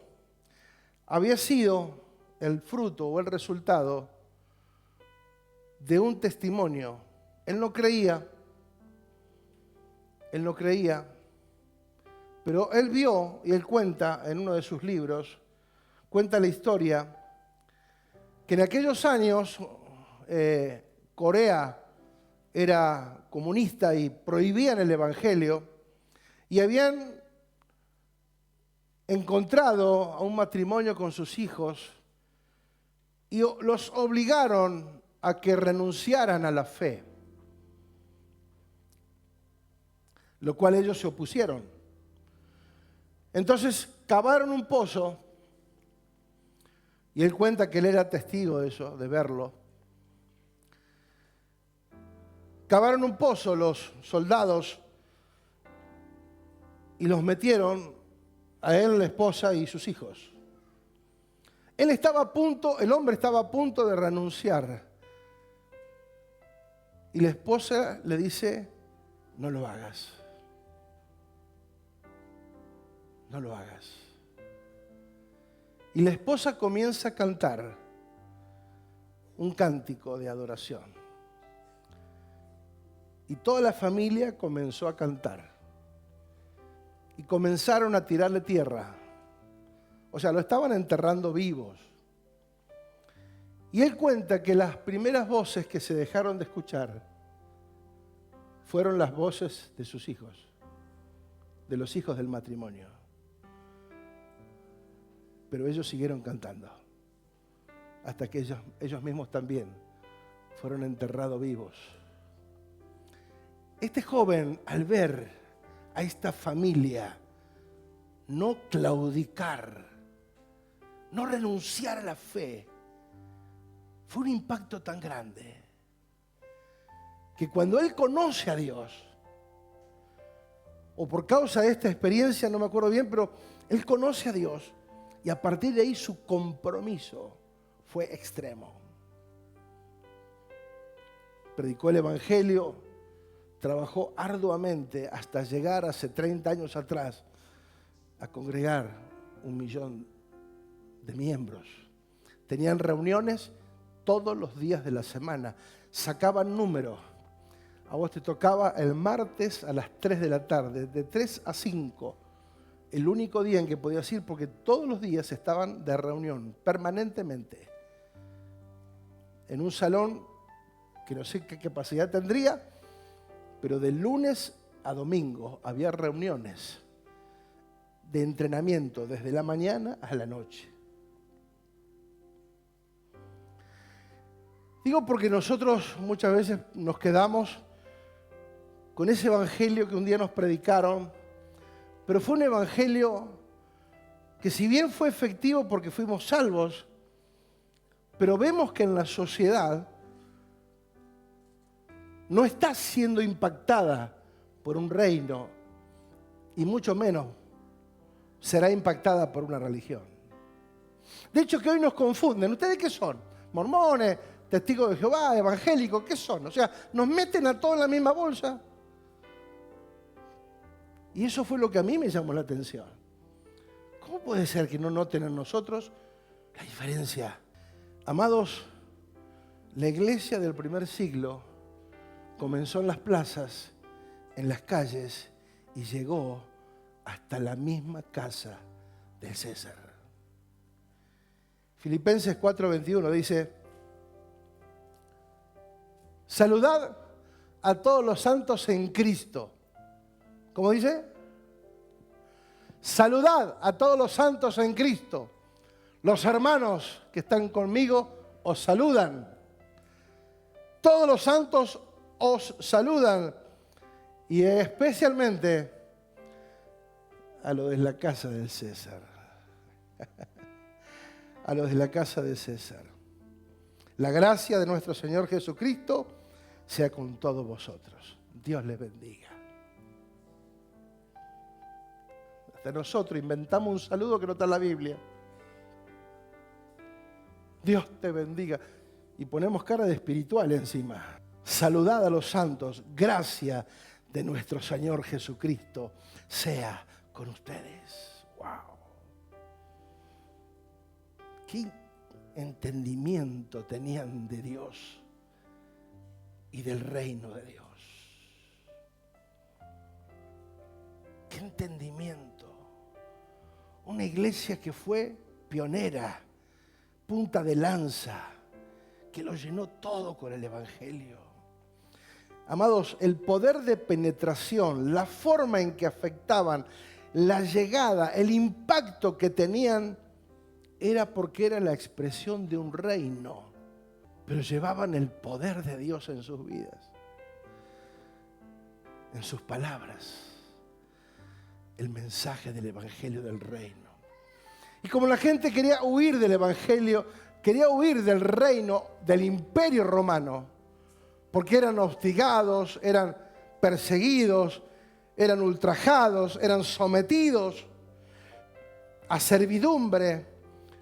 había sido el fruto o el resultado de un testimonio. Él no creía, pero él vio, y él cuenta en uno de sus libros, cuenta la historia, que en aquellos años Corea era comunista y prohibían el evangelio, y habían encontrado a un matrimonio con sus hijos y los obligaron a que renunciaran a la fe, lo cual ellos se opusieron. Entonces cavaron un pozo, y él cuenta que él era testigo de eso, de verlo. Cavaron un pozo los soldados y los metieron a él, la esposa y sus hijos. El hombre estaba a punto de renunciar. Y la esposa le dice, no lo hagas. No lo hagas. Y la esposa comienza a cantar un cántico de adoración. Y toda la familia comenzó a cantar. Y comenzaron a tirarle tierra. O sea, lo estaban enterrando vivos. Y él cuenta que las primeras voces que se dejaron de escuchar fueron las voces de sus hijos, de los hijos del matrimonio. Pero ellos siguieron cantando, hasta que ellos mismos también fueron enterrados vivos. Este joven, al ver a esta familia no claudicar, no renunciar a la fe, fue un impacto tan grande que cuando él conoce a Dios, o por causa de esta experiencia, no me acuerdo bien, pero él conoce a Dios y a partir de ahí su compromiso fue extremo. Predicó el evangelio, trabajó arduamente hasta llegar hace 30 años atrás a congregar 1.000.000 de miembros. Tenían reuniones todos los días de la semana, sacaban números. A vos te tocaba el martes a las 3 de la tarde, de 3 a 5 el único día en que podías ir, porque todos los días estaban de reunión, permanentemente, en un salón que no sé qué capacidad tendría, pero de lunes a domingo había reuniones de entrenamiento desde la mañana a la noche. Digo porque nosotros muchas veces nos quedamos con ese evangelio que un día nos predicaron, pero fue un evangelio que si bien fue efectivo porque fuimos salvos, pero vemos que en la sociedad no está siendo impactada por un reino y mucho menos será impactada por una religión. De hecho, que hoy nos confunden. ¿Ustedes qué son? ¿Mormones? ¿Testigos de Jehová? ¿Evangélicos? ¿Qué son? O sea, nos meten a todos en la misma bolsa. Y eso fue lo que a mí me llamó la atención. ¿Cómo puede ser que no noten en nosotros la diferencia? Amados, la iglesia del primer siglo comenzó en las plazas, en las calles, y llegó hasta la misma casa del César. Filipenses 4:21 dice: saludad a todos los santos en Cristo. ¿Cómo dice? Saludad a todos los santos en Cristo. Los hermanos que están conmigo os saludan. Todos los santos os saludan. Y especialmente a los de la casa del César. A los de la casa de César. La gracia de nuestro Señor Jesucristo sea con todos vosotros. Dios les bendiga. Hasta nosotros inventamos un saludo que no está en la Biblia. Dios te bendiga. Y ponemos cara de espiritual encima. Saludad a los santos. Gracia de nuestro Señor Jesucristo sea con ustedes. ¡Wow! ¿Qué entendimiento tenían de Dios y del reino de Dios? ¿Qué entendimiento? Una iglesia que fue pionera, punta de lanza, que lo llenó todo con el evangelio. Amados, el poder de penetración, la forma en que afectaban, la llegada, el impacto que tenían, era porque era la expresión de un reino, pero llevaban el poder de Dios en sus vidas, en sus palabras, el mensaje del evangelio del reino. Y como la gente quería huir del evangelio, quería huir del reino, del imperio romano, porque eran hostigados, eran perseguidos, eran ultrajados, eran sometidos a servidumbre.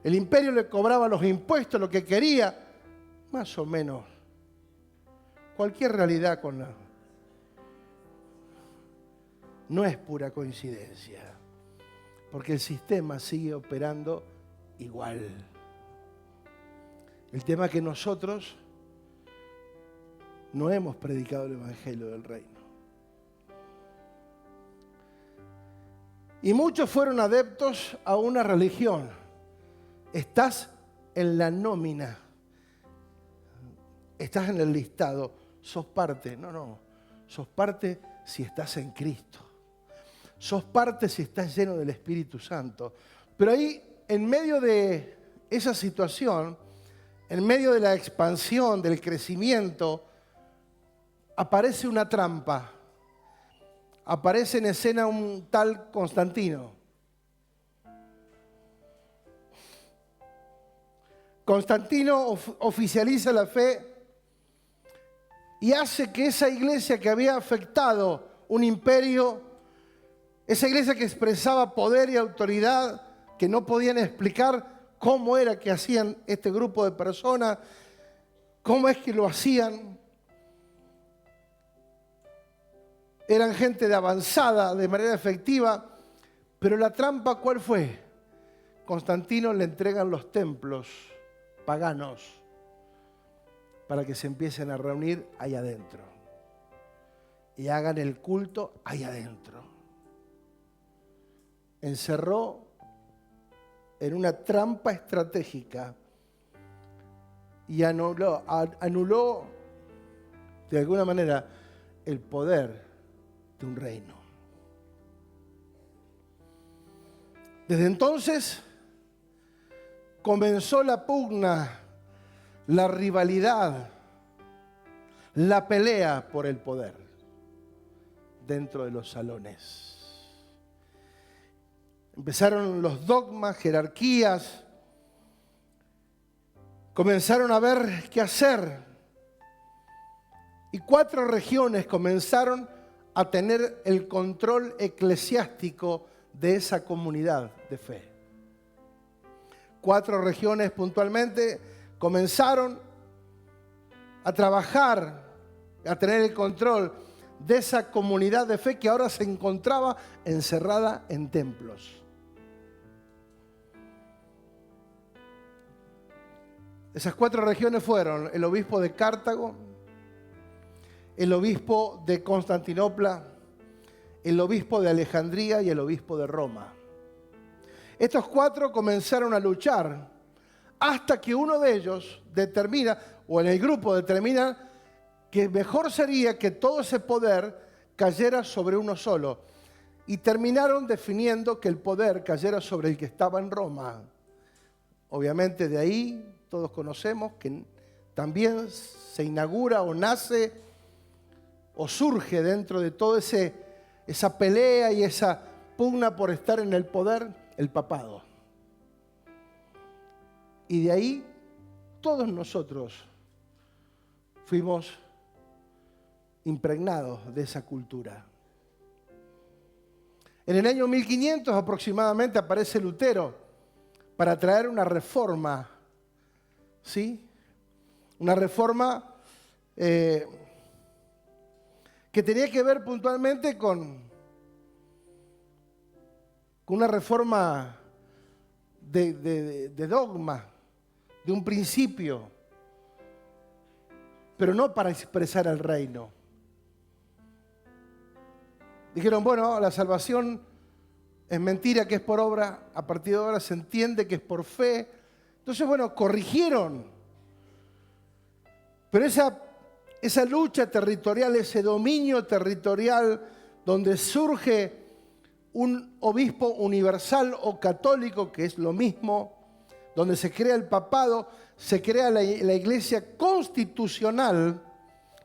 El imperio le cobraba los impuestos, lo que quería, más o menos. Cualquier realidad con la... No es pura coincidencia, porque el sistema sigue operando igual. El tema es que nosotros no hemos predicado el evangelio del reino. Y muchos fueron adeptos a una religión. Estás en la nómina, estás en el listado, sos parte. No, sos parte si estás en Cristo. Sos parte si estás lleno del Espíritu Santo. Pero ahí, en medio de esa situación, en medio de la expansión, del crecimiento, aparece una trampa. Aparece en escena un tal Constantino. Constantino oficializa la fe y hace que esa iglesia que había afectado un imperio, esa iglesia que expresaba poder y autoridad, que no podían explicar cómo era que hacían este grupo de personas, cómo es que lo hacían. Eran gente de avanzada, de manera efectiva, pero la trampa, ¿cuál fue? Constantino le entregan los templos paganos para que se empiecen a reunir ahí adentro y hagan el culto ahí adentro. encerró en una trampa estratégica y anuló de alguna manera el poder de un reino. Desde entonces comenzó la pugna, la rivalidad, la pelea por el poder dentro de los salones. Empezaron los dogmas, jerarquías, comenzaron a ver qué hacer. Y 4 regiones comenzaron a tener el control eclesiástico de esa comunidad de fe. 4 regiones puntualmente comenzaron a trabajar, a tener el control de esa comunidad de fe que ahora se encontraba encerrada en templos. Esas 4 regiones fueron el obispo de Cartago, el obispo de Constantinopla, el obispo de Alejandría y el obispo de Roma. Estos 4 comenzaron a luchar hasta que uno de ellos determina, o en el grupo determina, que mejor sería que todo ese poder cayera sobre uno solo. Y terminaron definiendo que el poder cayera sobre el que estaba en Roma. Obviamente de ahí todos conocemos que también se inaugura o nace o surge dentro de toda esa pelea y esa pugna por estar en el poder, el papado. Y de ahí todos nosotros fuimos impregnados de esa cultura. En el año 1500 aproximadamente aparece Lutero para traer una reforma, ¿sí? Una reforma que tenía que ver puntualmente con una reforma de dogma, de un principio, pero no para expresar el reino. Dijeron, bueno, la salvación es mentira, que es por obra, a partir de ahora se entiende que es por fe. Entonces, bueno, corrigieron. Pero esa lucha territorial, ese dominio territorial donde surge un obispo universal o católico, que es lo mismo, donde se crea el papado, se crea la iglesia constitucional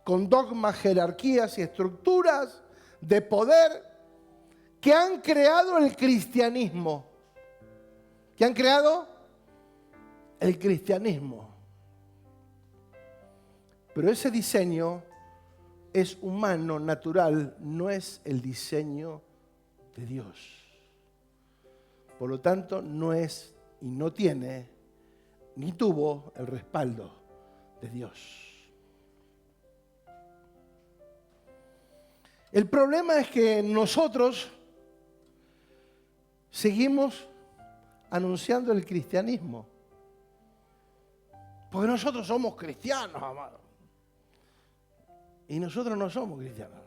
con dogmas, jerarquías y estructuras de poder que han creado el cristianismo. ¿Que han creado? El cristianismo. Pero ese diseño es humano, natural, no es el diseño de Dios. Por lo tanto, no es y no tiene ni tuvo el respaldo de Dios. El problema es que nosotros seguimos anunciando el cristianismo. Porque nosotros somos cristianos, amados. Y nosotros no somos cristianos.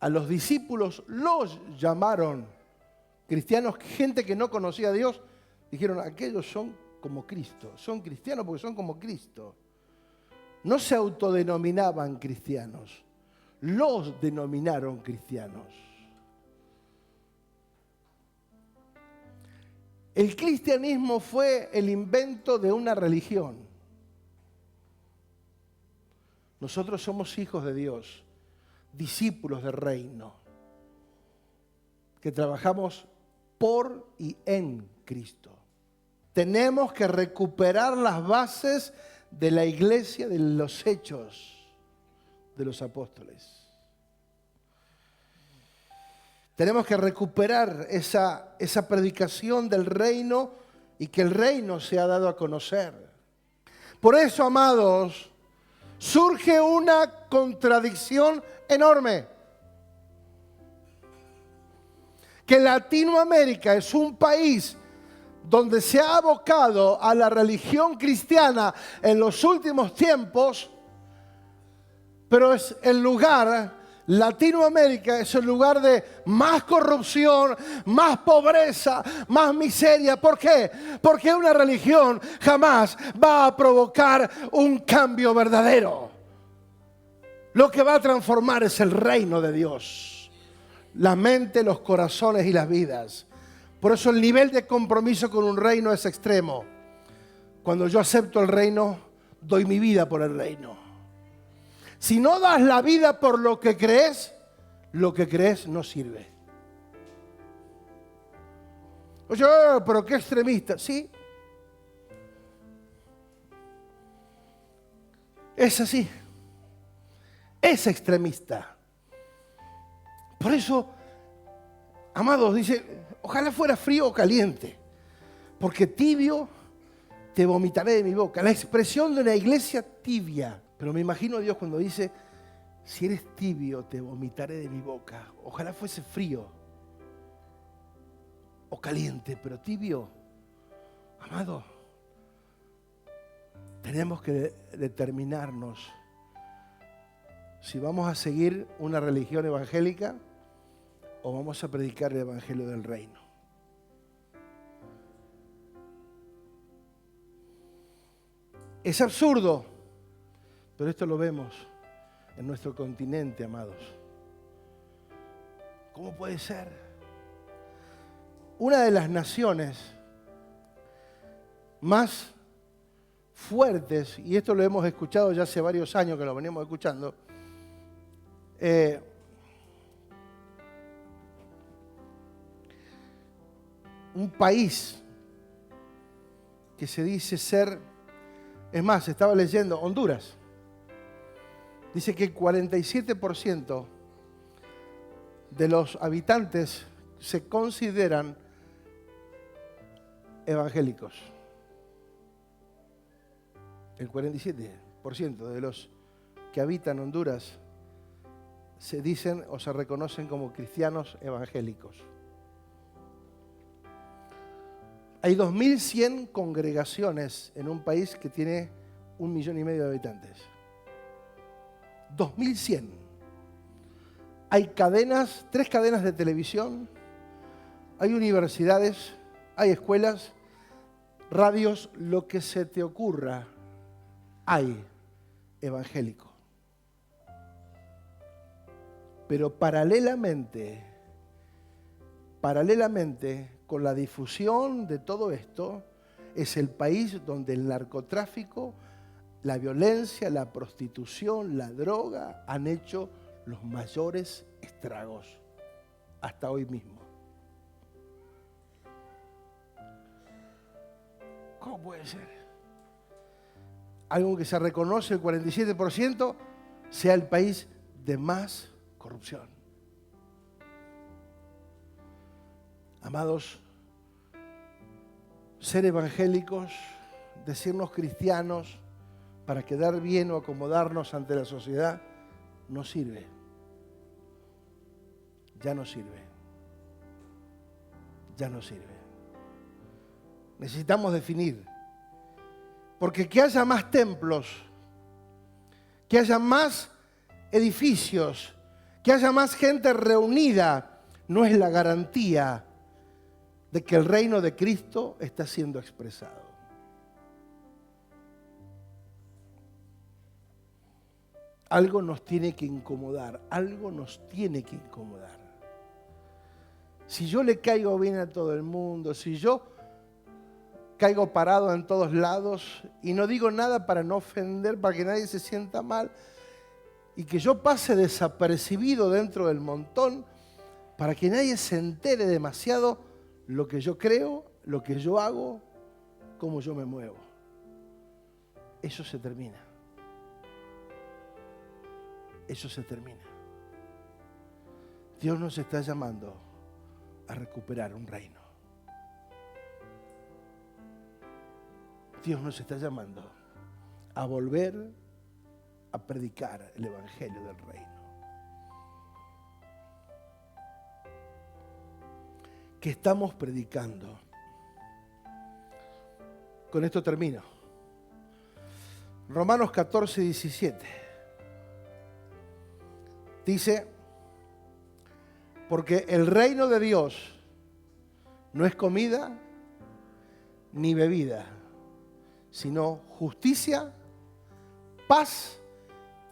A los discípulos los llamaron cristianos, gente que no conocía a Dios. Dijeron, aquellos son como Cristo. Son cristianos porque son como Cristo. No se autodenominaban cristianos. Los denominaron cristianos. El cristianismo fue el invento de una religión. Nosotros somos hijos de Dios, discípulos del reino, que trabajamos por y en Cristo. Tenemos que recuperar las bases de la iglesia, de los hechos de los apóstoles. Tenemos que recuperar esa predicación del reino y que el reino se ha dado a conocer. Por eso, amados, surge una contradicción enorme. Que Latinoamérica es un país donde se ha abocado a la religión cristiana en los últimos tiempos, pero es el lugar Latinoamérica es el lugar de más corrupción, más pobreza, más miseria. ¿Por qué? Porque una religión jamás va a provocar un cambio verdadero. Lo que va a transformar es el reino de Dios. La mente, los corazones y las vidas. Por eso el nivel de compromiso con un reino es extremo. Cuando yo acepto el reino, doy mi vida por el reino. Si no das la vida por lo que crees no sirve. Oye, pero qué extremista. Sí. Es así. Es extremista. Por eso, amados, dice, ojalá fuera frío o caliente, porque tibio te vomitaré de mi boca. La expresión de una iglesia tibia. Pero me imagino a Dios cuando dice, si eres tibio, te vomitaré de mi boca. Ojalá fuese frío o caliente, pero tibio. Amado, tenemos que determinarnos si vamos a seguir una religión evangélica o vamos a predicar el evangelio del reino. Es absurdo. Pero esto lo vemos en nuestro continente, amados. ¿Cómo puede ser? Una de las naciones más fuertes, y esto lo hemos escuchado ya hace varios años que lo venimos escuchando, un país que se dice ser, es más, estaba leyendo, Honduras. Dice que el 47% de los habitantes se consideran evangélicos. El 47% de los que habitan Honduras se dicen o se reconocen como cristianos evangélicos. Hay 2.100 congregaciones en un país que tiene 1,5 millones de habitantes. 2.100. Hay cadenas, 3 cadenas de televisión, hay universidades, hay escuelas, radios, lo que se te ocurra, hay evangélico. Pero paralelamente con la difusión de todo esto, es el país donde el narcotráfico, la violencia, la prostitución, la droga han hecho los mayores estragos hasta hoy mismo. ¿Cómo puede ser? Algo que se reconoce, el 47%, sea el país de más corrupción. Amados, ser evangélicos, decirnos cristianos, para quedar bien o acomodarnos ante la sociedad, no sirve. Ya no sirve. Ya no sirve. Necesitamos definir. Porque que haya más templos, que haya más edificios, que haya más gente reunida, no es la garantía de que el reino de Cristo está siendo expresado. Algo nos tiene que incomodar, algo nos tiene que incomodar. Si yo le caigo bien a todo el mundo, si yo caigo parado en todos lados y no digo nada para no ofender, para que nadie se sienta mal, y que yo pase desapercibido dentro del montón, para que nadie se entere demasiado lo que yo creo, lo que yo hago, cómo yo me muevo. Eso se termina. Eso se termina. Dios nos está llamando a recuperar un reino. Dios nos está llamando a volver a predicar el evangelio del reino. ¿Qué estamos predicando? Con esto termino. Romanos 14, 17. Dice: Porque el reino de Dios no es comida ni bebida, sino justicia, paz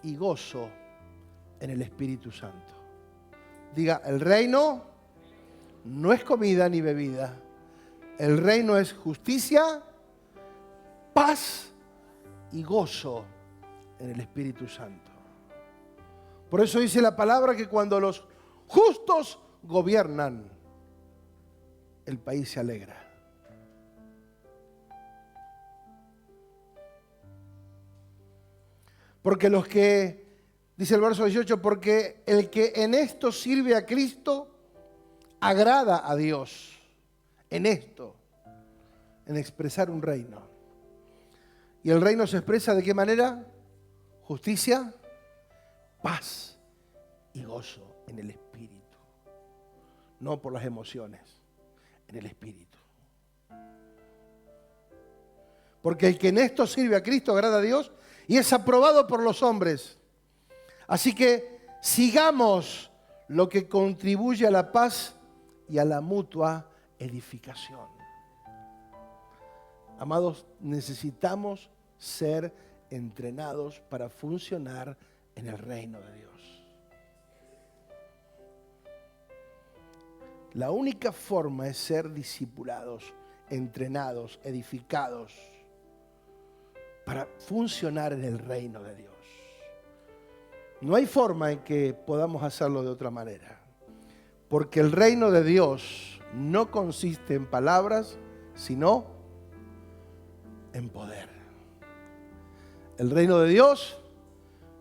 y gozo en el Espíritu Santo. Diga, el reino no es comida ni bebida. El reino es justicia, paz y gozo en el Espíritu Santo. Por eso dice la palabra que cuando los justos gobiernan, el país se alegra. Porque los que, dice el verso 18, porque el que en esto sirve a Cristo, agrada a Dios. En esto, en expresar un reino. ¿Y el reino se expresa de qué manera? Justicia, paz y gozo en el Espíritu. No por las emociones, en el Espíritu. Porque el que en esto sirve a Cristo agrada a Dios y es aprobado por los hombres. Así que sigamos lo que contribuye a la paz y a la mutua edificación. Amados, necesitamos ser entrenados para funcionar en el reino de Dios. La única forma es ser discipulados, entrenados, edificados para funcionar en el reino de Dios. No hay forma en que podamos hacerlo de otra manera, porque el reino de Dios no consiste en palabras, sino en poder. El reino de Dios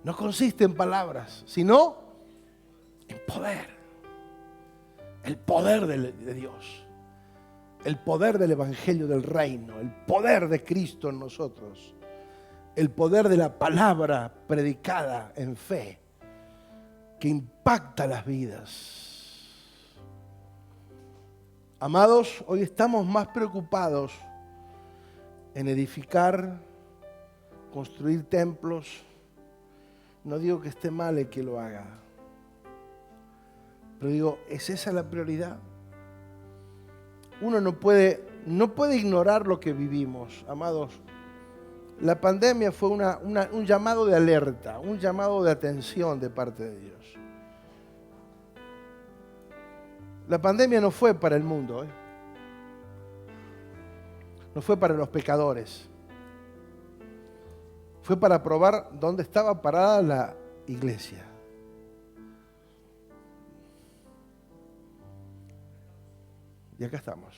no consiste en palabras, sino en poder. El poder de Dios, el poder del evangelio del reino, el poder de Cristo en nosotros, el poder de la palabra predicada en fe que impacta las vidas. Amados, hoy estamos más preocupados en edificar, construir templos. No digo que esté mal el que lo haga, pero digo, ¿es esa la prioridad? Uno no puede ignorar lo que vivimos, amados. La pandemia fue un llamado de alerta, un llamado de atención de parte de Dios. La pandemia no fue para el mundo, no fue para los pecadores. Fue para probar dónde estaba parada la iglesia. Y acá estamos.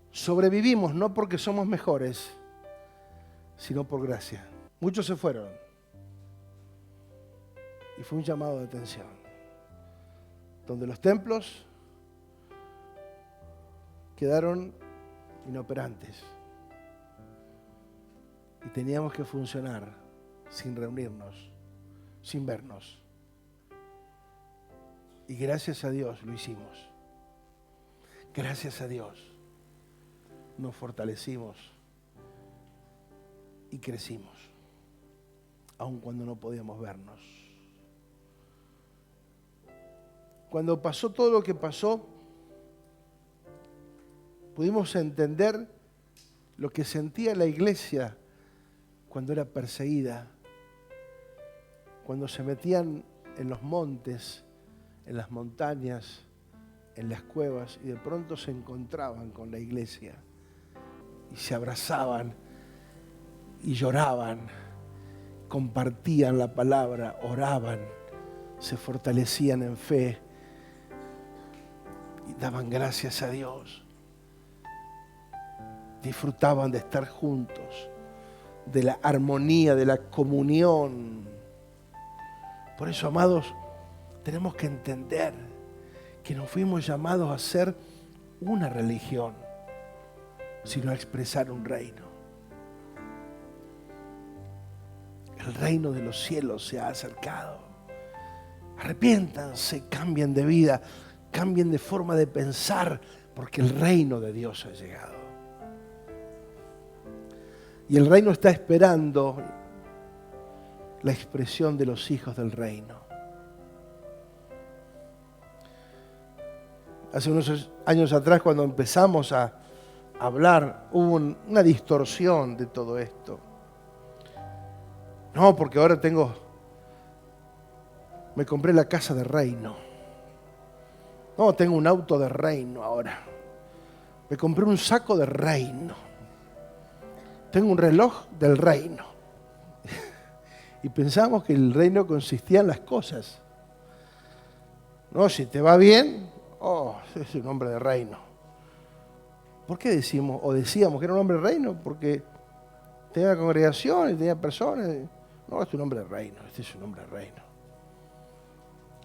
Sobrevivimos no porque somos mejores, sino por gracia. Muchos se fueron. Y fue un llamado de atención. Donde los templos quedaron inoperantes. Y teníamos que funcionar sin reunirnos, sin vernos. Y gracias a Dios lo hicimos. Gracias a Dios nos fortalecimos y crecimos, aun cuando no podíamos vernos. Cuando pasó todo lo que pasó, pudimos entender lo que sentía la iglesia cuando era perseguida, cuando se metían en los montes, en las montañas, en las cuevas, y de pronto se encontraban con la iglesia y se abrazaban y lloraban, compartían la palabra, oraban, se fortalecían en fe y daban gracias a Dios. Disfrutaban de estar juntos, de la armonía, de la comunión. Por eso, amados, tenemos que entender que no fuimos llamados a ser una religión, sino a expresar un reino. El reino de los cielos se ha acercado. Arrepiéntanse, cambien de vida, cambien de forma de pensar, porque el reino de Dios ha llegado. Y el reino está esperando la expresión de los hijos del reino. Hace unos años atrás, cuando empezamos a hablar, hubo una distorsión de todo esto. No, porque ahora me compré la casa de reino. No, tengo un auto de reino ahora. Me compré un saco de reino. Tengo un reloj del reino. Y pensamos que el reino consistía en las cosas. No, si te va bien, es un hombre de reino. ¿Por qué decíamos que era un hombre de reino? Porque tenía congregación y tenía personas. No, es un hombre de reino, este es un hombre de reino.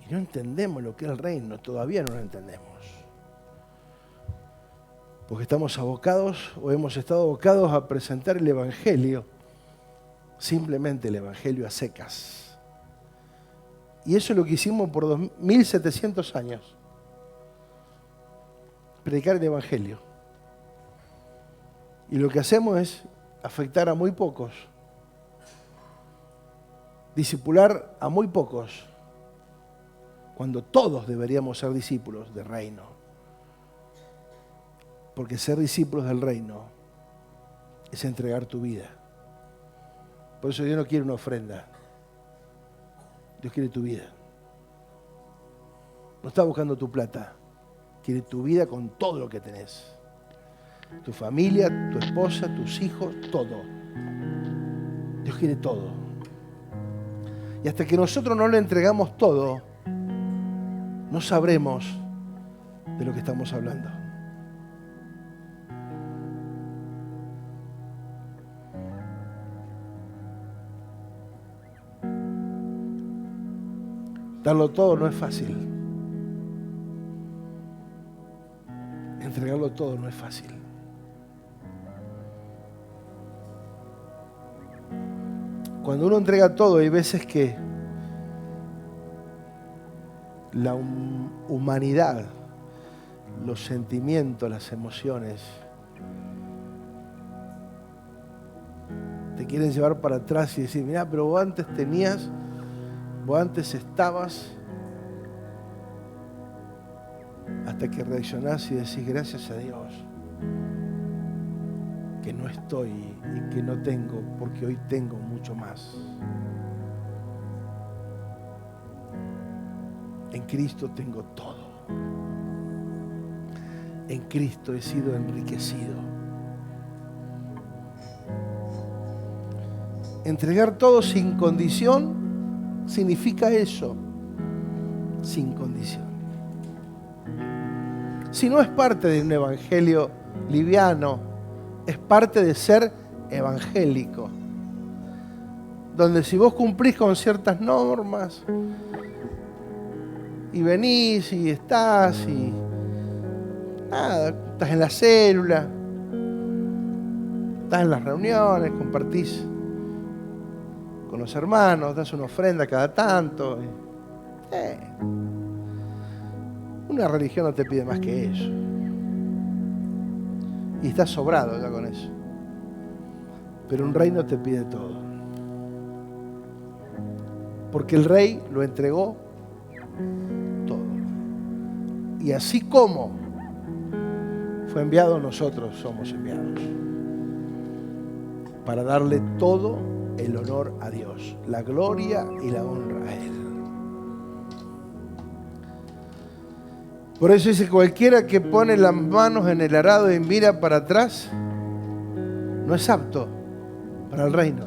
Y no entendemos lo que es el reino, todavía no lo entendemos. Porque estamos abocados o hemos estado abocados a presentar el Evangelio, simplemente el Evangelio a secas. Y eso es lo que hicimos por 2700 años. Predicar el Evangelio. Y lo que hacemos es afectar a muy pocos, discipular a muy pocos, cuando todos deberíamos ser discípulos del reino. Porque ser discípulos del reino es entregar tu vida. Por eso Dios no quiere una ofrenda. Dios quiere tu vida. No está buscando tu plata. Quiere tu vida con todo lo que tenés. Tu familia, tu esposa, tus hijos, todo. Dios quiere todo. Y hasta que nosotros no le entregamos todo, no sabremos de lo que estamos hablando. Darlo todo no es fácil. Entregarlo todo no es fácil. Cuando uno entrega todo, hay veces que la humanidad, los sentimientos, las emociones, te quieren llevar para atrás y decir, mira, pero vos antes estabas, hasta que reaccionás y decís, gracias a Dios, que no estoy y que no tengo, porque hoy tengo mucho más. En Cristo tengo todo. En Cristo he sido enriquecido. Entregar todo sin condición significa eso, sin condición. Si no es parte de un evangelio liviano, es parte de ser evangélico, donde si vos cumplís con ciertas normas y venís y estás y nada, estás en la célula, estás en las reuniones, compartís con los hermanos, das una ofrenda cada tanto. Una religión no te pide más que eso. Y estás sobrado ya con eso. Pero un reino te pide todo. Porque el rey lo entregó todo. Y así como fue enviado, nosotros somos enviados. Para darle todo el honor a Dios, la gloria y la honra a Él. Por eso dice, cualquiera que pone las manos en el arado y mira para atrás, no es apto para el reino.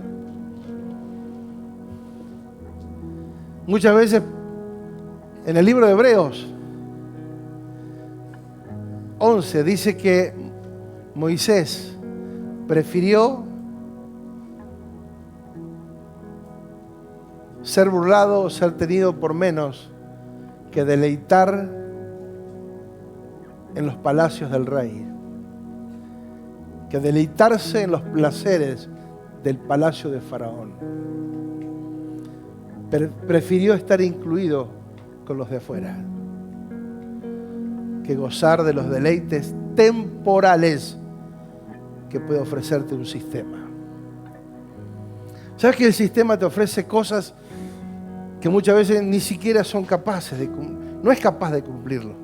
Muchas veces en el libro de Hebreos 11 dice que Moisés prefirió ser burlado o ser tenido por menos que deleitar en los palacios del rey, que deleitarse en los placeres del palacio de Faraón. Prefirió estar incluido con los de afuera que gozar de los deleites temporales que puede ofrecerte un sistema. ¿Sabes que el sistema te ofrece cosas que muchas veces ni siquiera son capaces de cumplir? No es capaz de cumplirlo.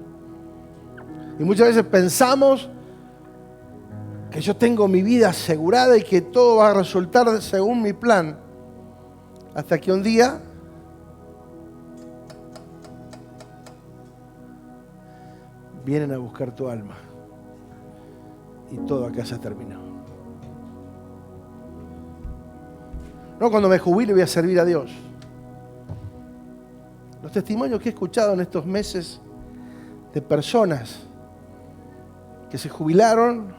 Y muchas veces pensamos que yo tengo mi vida asegurada y que todo va a resultar según mi plan. Hasta que un día vienen a buscar tu alma y todo acá se terminó. No, cuando me jubile voy a servir a Dios. Los testimonios que he escuchado en estos meses de personas que se jubilaron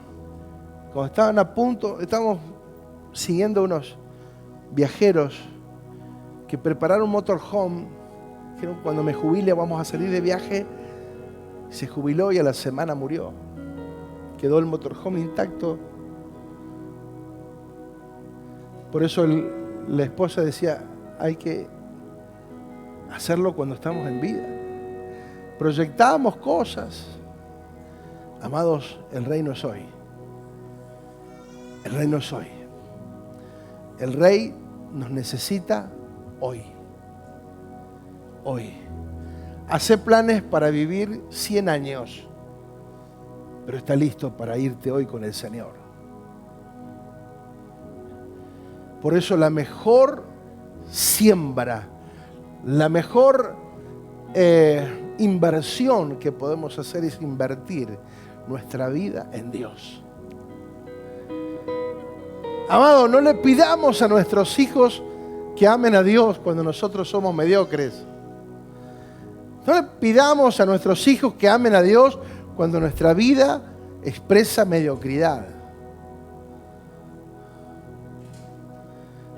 cuando estaban a punto, estamos siguiendo unos viajeros que prepararon un motorhome, dijeron cuando me jubile vamos a salir de viaje. Se jubiló y a la semana murió. Quedó el motorhome intacto. Por eso la esposa decía, hay que hacerlo cuando estamos en vida. Proyectábamos cosas. Amados, el reino es hoy. El reino es hoy. El rey nos necesita hoy. Hoy. Hace planes para vivir 100 años, pero está listo para irte hoy con el Señor. Por eso la mejor siembra, la mejor inversión que podemos hacer es invertir nuestra vida en Dios. Amado, no le pidamos a nuestros hijos que amen a Dios cuando nosotros somos mediocres. No le pidamos a nuestros hijos que amen a Dios cuando nuestra vida expresa mediocridad.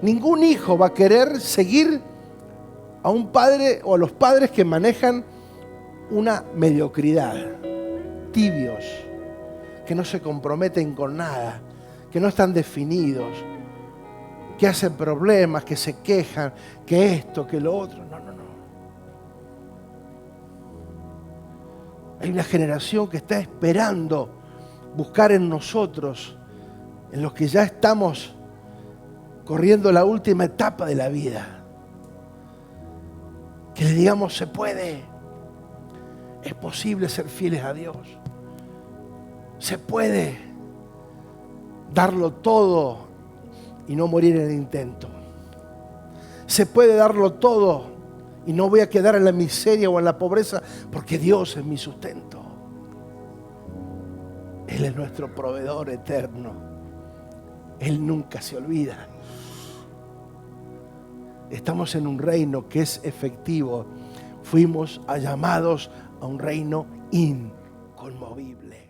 Ningún hijo va a querer seguir a un padre o a los padres que manejan una mediocridad, tibios, que no se comprometen con nada, que no están definidos, que hacen problemas, que se quejan, que esto, que lo otro. No. Hay una generación que está esperando buscar en nosotros, en los que ya estamos corriendo la última etapa de la vida, que le digamos, se puede, es posible ser fieles a Dios, se puede darlo todo y no morir en el intento, se puede darlo todo y no voy a quedar en la miseria o en la pobreza porque Dios es mi sustento. Él es nuestro proveedor eterno. Él nunca se olvida. Estamos en un reino que es efectivo. Fuimos llamados a un reino inconmovible.